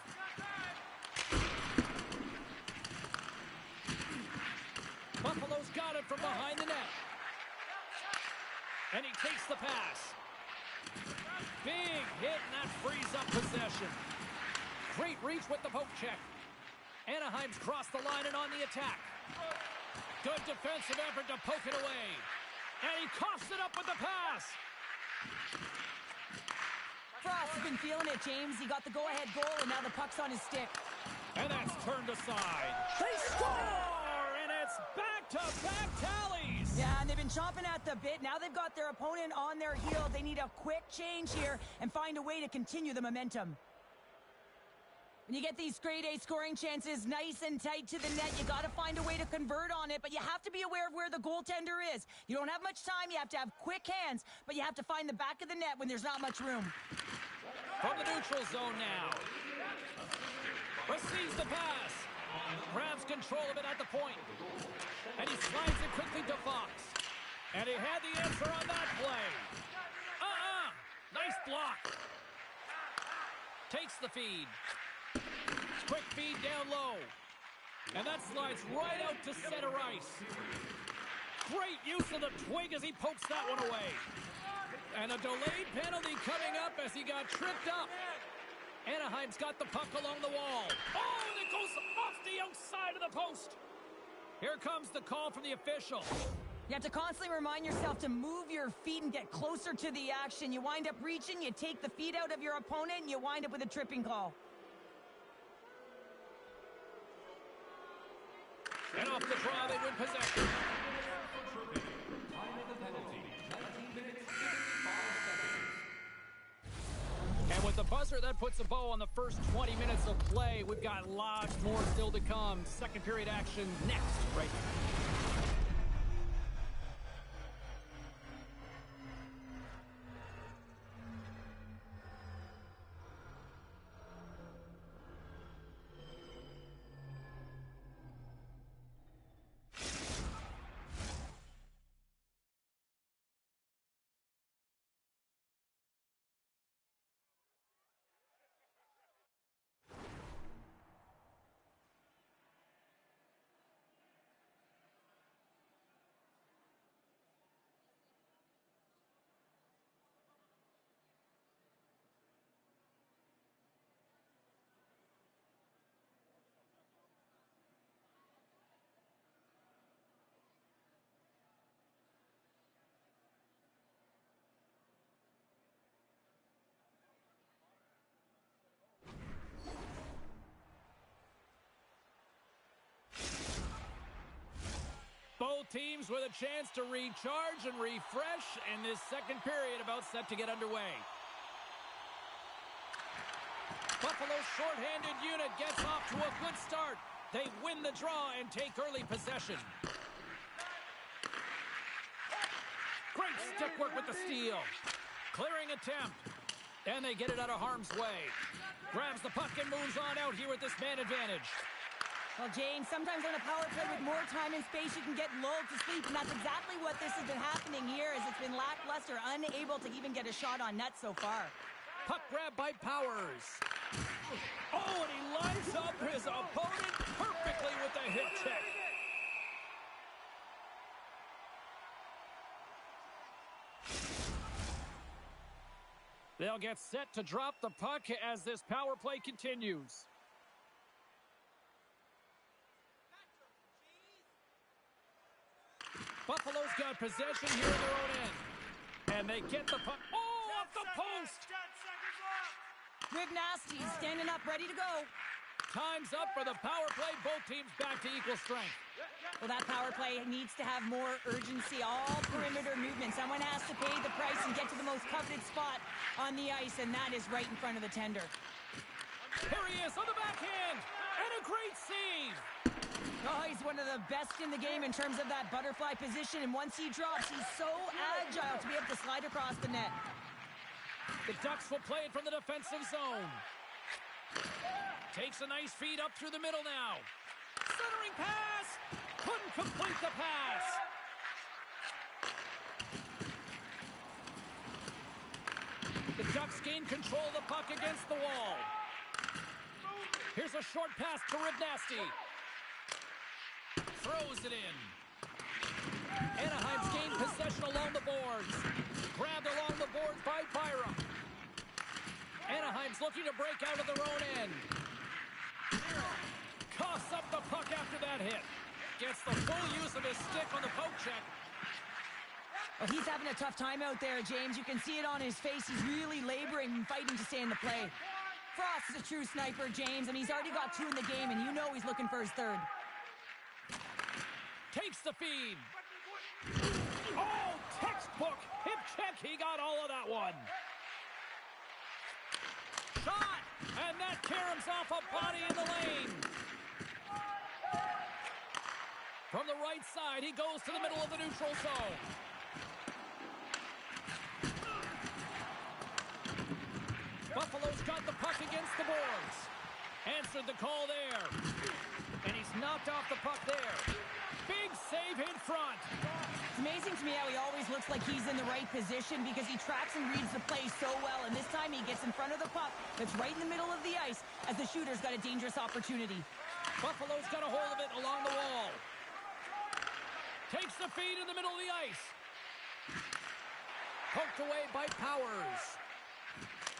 Buffalo's got it from behind the net. And he takes the pass. Big hit, and that frees up possession. Great reach with the poke check. Anaheim's crossed the line and on the attack. Good defensive effort to poke it away. And he coughs it up with the pass. Frost has been feeling it, James. He got the go-ahead goal, and now the puck's on his stick. And that's turned aside. They score! And it's back-to-back tallies. Yeah, and they've been chomping at the bit. Now they've got their opponent on their heel. They need a quick change here and find a way to continue the momentum. When you get these grade A scoring chances nice and tight to the net, you got to find a way to convert on it, but you have to be aware of where the goaltender is. You don't have much time. You have to have quick hands, but you have to find the back of the net when there's not much room. From the neutral zone now. Receives the pass. Grabs control of it at the point. And he slides it quickly to Fox. And he had the answer on that play. Nice block. Takes the feed. Quick feed down low. And that slides right out to center ice. Great use of the twig as he pokes that one away. And a delayed penalty coming up as he got tripped up. Anaheim's got the puck along the wall. Oh, and it goes off the outside of the post. Here comes the call from the official. You have to constantly remind yourself to move your feet and get closer to the action. You wind up reaching, you take the feet out of your opponent, and you wind up with a tripping call. And off the draw, they win possession. Time of the penalty, 19 minutes. with the buzzer, that puts a bow on the first 20 minutes of play. We've got lots more still to come. Second period action next, right now. Both teams with a chance to recharge and refresh in this second period about set to get underway. Buffalo's shorthanded unit gets off to a good start. They win the draw and take early possession. Great stick work with the steal. Clearing attempt. And they get it out of harm's way. Grabs the puck and moves on out here with this man advantage. Well, James, sometimes on a power play with more time and space, you can get lulled to sleep, and that's exactly what this has been happening here, as it's been lackluster, unable to even get a shot on net so far. Puck grab by Powers. Oh, and he lines up his opponent perfectly with the hip check. They'll get set to drop the puck as this power play continues. Buffalo's got possession here in their own end. And they get the puck. Oh, off the post! Nasty standing up, ready to go. Time's up for the power play. Both teams back to equal strength. Well, that power play needs to have more urgency. All perimeter movement. Someone has to pay the price and get to the most coveted spot on the ice, and that is right in front of the tender. Here he is on the backhand. And a great save. Oh, he's one of the best in the game in terms of that butterfly position, and once he drops, he's so agile to be able to slide across the net. The Ducks will play it from the defensive zone. Takes a nice feed up through the middle now. Centering pass. Couldn't complete the pass. The Ducks gain control of the puck against the wall. Here's a short pass to Ribnasty. Throws it in. Anaheim's gained possession along the boards. Grabbed along the boards by Byram. Anaheim's looking to break out of their own end. Coughs up the puck after that hit. Gets the full use of his stick on the poke check. Well, he's having a tough time out there, James. You can see it on his face. He's really laboring and fighting to stay in the play. Frost is a true sniper, James, and he's already got 2 in the game, and you know he's looking for his 3rd. Takes the feed. Oh, textbook. Hip check. He got all of that one. Shot. And that caroms off a body in the lane. From the right side, he goes to the middle of the neutral zone. Buffalo's got the puck against the boards. Answered the call there. And he's knocked off the puck there. Big save in front. It's amazing to me how he always looks like he's in the right position because he tracks and reads the play so well. And this time he gets in front of the puck that's right in the middle of the ice as the shooter's got a dangerous opportunity. Buffalo's got a hold of it along the wall. Takes the feed in the middle of the ice. Poked away by Powers.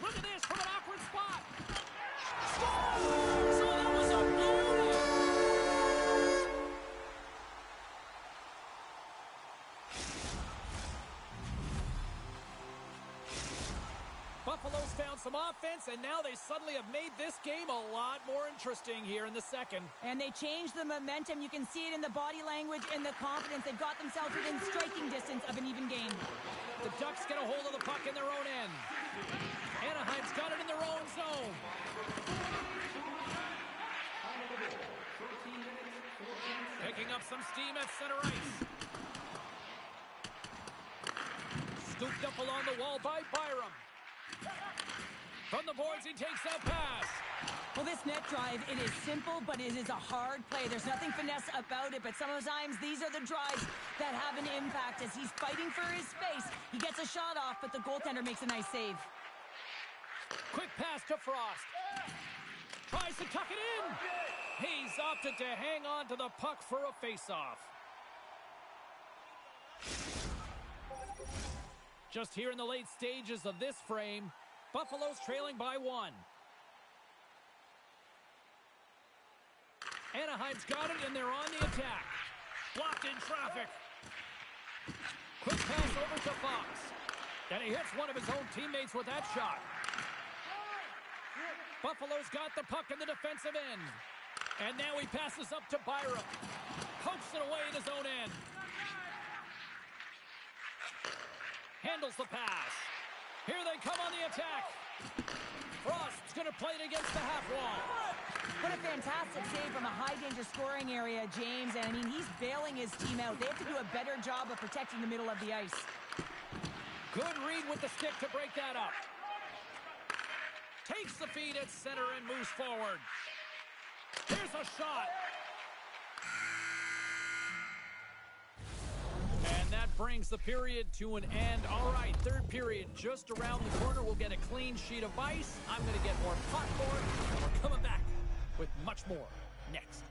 Look at this from an awkward spot. Scores! So that was a beauty. Buffalo's found some offense, and now they suddenly have made this game a lot more interesting here in the second. And they changed the momentum. You can see it in the body language and the confidence. They've got themselves within striking distance of an even game. The Ducks get a hold of the puck in their own end. Anaheim's got it in their own zone. Picking up some steam at center ice. Scooped up along the wall by Byram. From the boards, he takes that pass. Well, this net drive, it is simple, but it is a hard play. There's nothing finesse about it, but sometimes these are the drives that have an impact. As he's fighting for his space, he gets a shot off, but the goaltender makes a nice save. Quick pass to Frost. Tries to tuck it in. He's opted to hang on to the puck for a face-off. Just here in the late stages of this frame, Buffalo's trailing by 1. Anaheim's got it, and they're on the attack. Blocked in traffic. Quick pass over to Fox. And he hits one of his own teammates with that shot. Buffalo's got the puck in the defensive end. And now he passes up to Byram. Pokes it away in his own end. Handles the pass. Here they come on the attack. Frost's going to play it against the half wall. What a fantastic save from a high-danger scoring area, James. And, I mean, he's bailing his team out. They have to do a better job of protecting the middle of the ice. Good read with the stick to break that up. Takes the feed at center and moves forward. Here's a shot. And that brings the period to an end. All right, third period just around the corner. We'll get a clean sheet of ice. I'm going to get more popcorn. And we're coming back with much more next.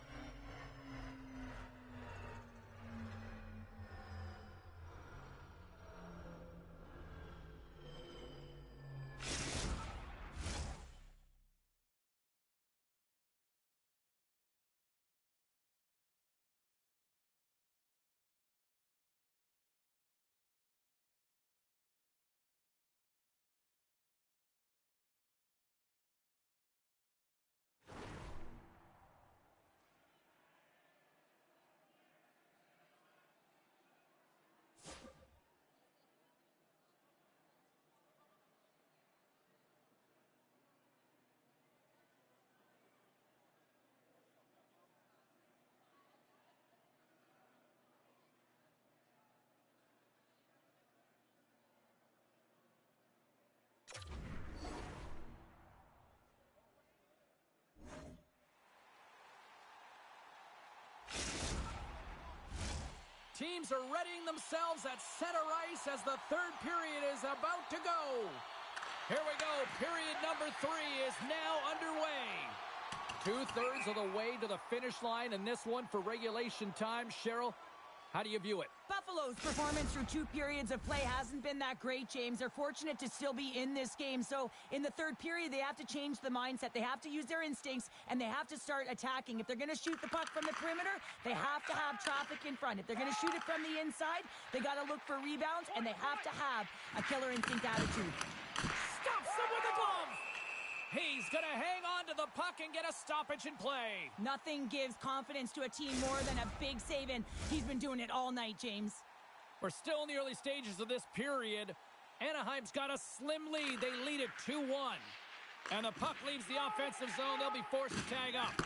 Teams are readying themselves at center ice as the third period is about to go. Here we go. Period number 3 is now underway. 2/3 of the way to the finish line in this one for regulation time. Cheryl, how do you view it? Buffalo's performance through 2 periods of play hasn't been that great, James. They're fortunate to still be in this game. So in the third period, they have to change the mindset. They have to use their instincts, and they have to start attacking. If they're going to shoot the puck from the perimeter, they have to have traffic in front. If they're going to shoot it from the inside, they got to look for rebounds, and they have to have a killer instinct attitude. Stops him with a glove. He's going to hang on to the puck and get a stoppage in play. Nothing gives confidence to a team more than a big save, and he's been doing it all night, James. We're still in the early stages of this period. Anaheim's got a slim lead. They lead it 2-1. And the puck leaves the offensive zone. They'll be forced to tag up.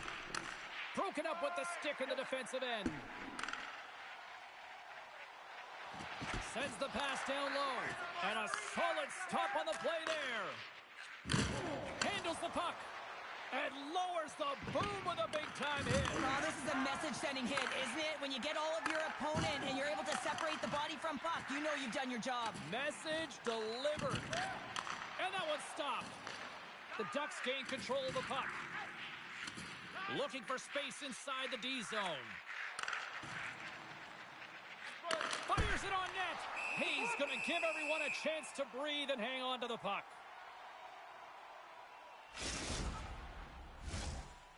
Broken up with the stick in the defensive end. Sends the pass down low. And a solid stop on the play there. Handles the puck. And lowers the boom with a big-time hit. Oh, this is a message-sending hit, isn't it? When you get all of your opponent and you're able to separate the body from puck, you know you've done your job. Message delivered. And that one's stopped. The Ducks gain control of the puck. Looking for space inside the D zone. Fires it on net. He's going to give everyone a chance to breathe and hang on to the puck.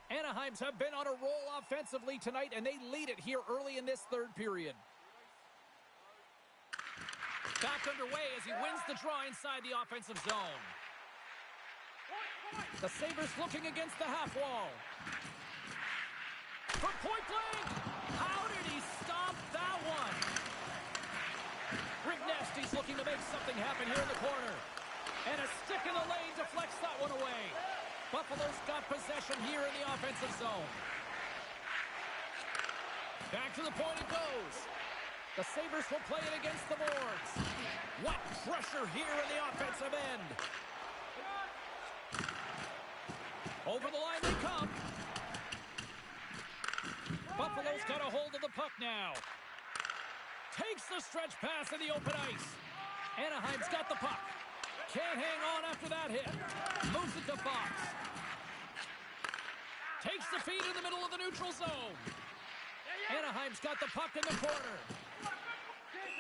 Anaheim's have been on a roll offensively tonight, and they lead it here early in this third period. Back underway as he wins the draw inside the offensive zone. The Sabres looking against the half wall. From point blank! How did he stop that one? Rick Nesty's looking to make something happen here in the corner. And a stick in the lane deflects that one away. Buffalo's got possession here in the offensive zone. Back to the point it goes. The Sabres will play it against the boards. What pressure here in the offensive end. Over the line they come. Buffalo's got a hold of the puck now. Takes the stretch pass in the open ice. Anaheim's got the puck. Can't hang on after that hit. Moves it to Fox. Takes the feed in the middle of the neutral zone. Anaheim's got the puck in the corner.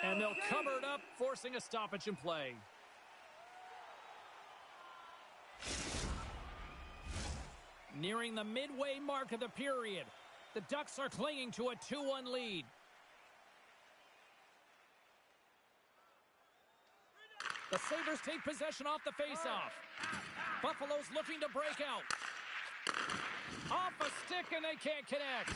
And they'll cover it up, forcing a stoppage in play. Nearing the midway mark of the period. The Ducks are clinging to a 2-1 lead. The Sabres take possession off the faceoff. Buffalo's looking to break out. Off a stick and they can't connect.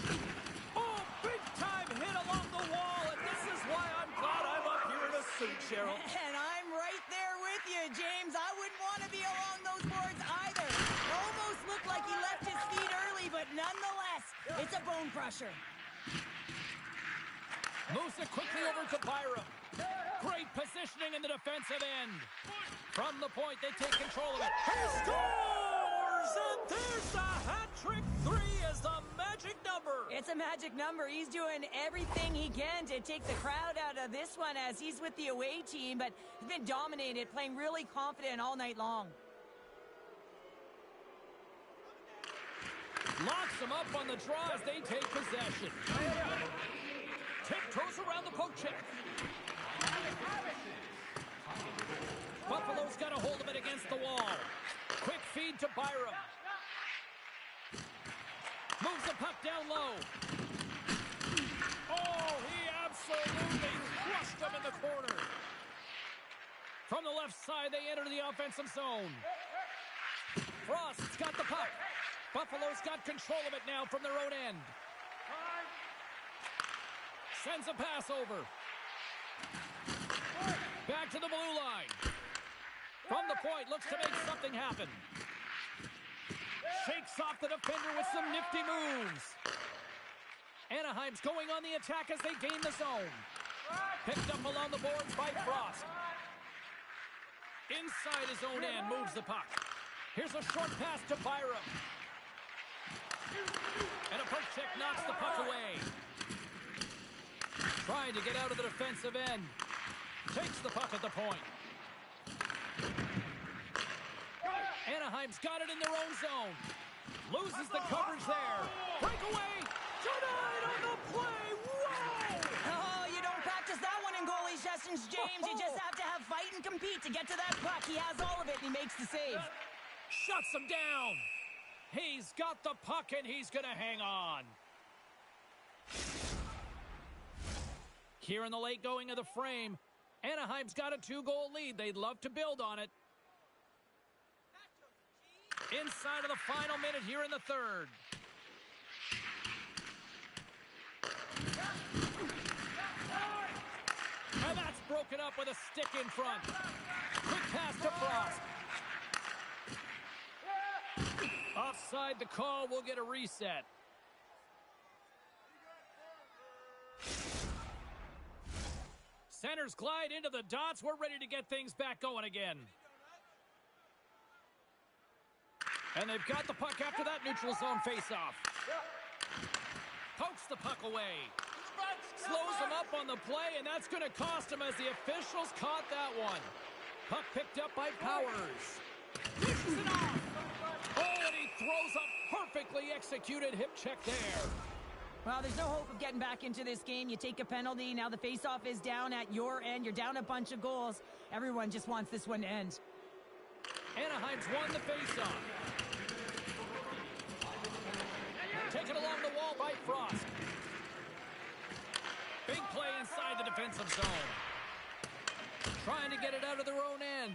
Oh, big time hit along the wall, and this is why I'm glad I'm up here in a suit, Cheryl. And I'm right there with you, James. I wouldn't want to be along those boards either. It almost looked like he left his feet early, but nonetheless, it's a bone crusher. Moves it quickly over to Byram. Great positioning in the defensive end. From the point, they take control of it. He scores! And there's the hat trick. 3 is the magic number. It's a magic number. He's doing everything he can to take the crowd out of this one as he's with the away team, but he's been dominated, playing really confident all night long. Locks them up on the draw as they take possession. Tiptoes around the poke check. Buffalo's got a hold of it against the wall. Quick feed to Byram. Moves the puck down low. Oh, he absolutely crushed him in the corner. From the left side, they enter the offensive zone. Frost's got the puck. Buffalo's got control of it now from their own end. Sends a pass over. Back to the blue line. From the point, looks to make something happen. Shakes off the defender with some nifty moves. Anaheim's going on the attack as they gain the zone. Picked up along the boards by Frost. Inside his own end, moves the puck. Here's a short pass to Byram. And a poke check knocks the puck away. Trying to get out of the defensive end. Takes the puck at the point. Anaheim's got it in their own zone. Loses the coverage there. Breakaway. Denied on the play. Whoa! Oh, you don't practice that one in goalie sessions, James. You just have to have fight and compete to get to that puck. He has all of it, and he makes the save. Shuts him down. He's got the puck, and he's going to hang on. Here in the late going of the frame, Anaheim's got a 2-goal lead. They'd love to build on it. Inside of the final minute here in the third. And that's broken up with a stick in front. Quick pass to Frost. Offside the call, will get a reset. Centers glide into the dots. We're ready to get things back going again. And they've got the puck after that neutral zone faceoff. Pokes the puck away. Slows them up on the play, and that's going to cost him as the officials caught that one. Puck picked up by Powers. Pushes it off. Oh, and he throws a perfectly executed hip check there. Well, there's no hope of getting back into this game. You take a penalty. Now the faceoff is down at your end. You're down a bunch of goals. Everyone just wants this one to end. Anaheim's won the faceoff. Taken along the wall by Frost. Big play inside the defensive zone. Trying to get it out of their own end.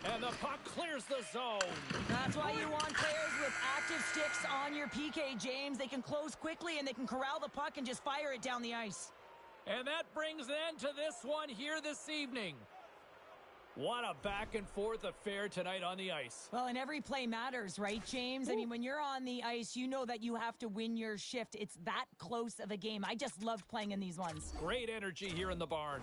And the puck clears the zone. That's why you want players with active sticks on your PK, James. They can close quickly and they can corral the puck and just fire it down the ice. And that brings an end to this one here this evening. What a back and forth affair tonight on the ice. Well, and every play matters, right, James? I mean, when you're on the ice, you know that you have to win your shift. It's that close of a game. I just loved playing in these ones. Great energy here in the barn.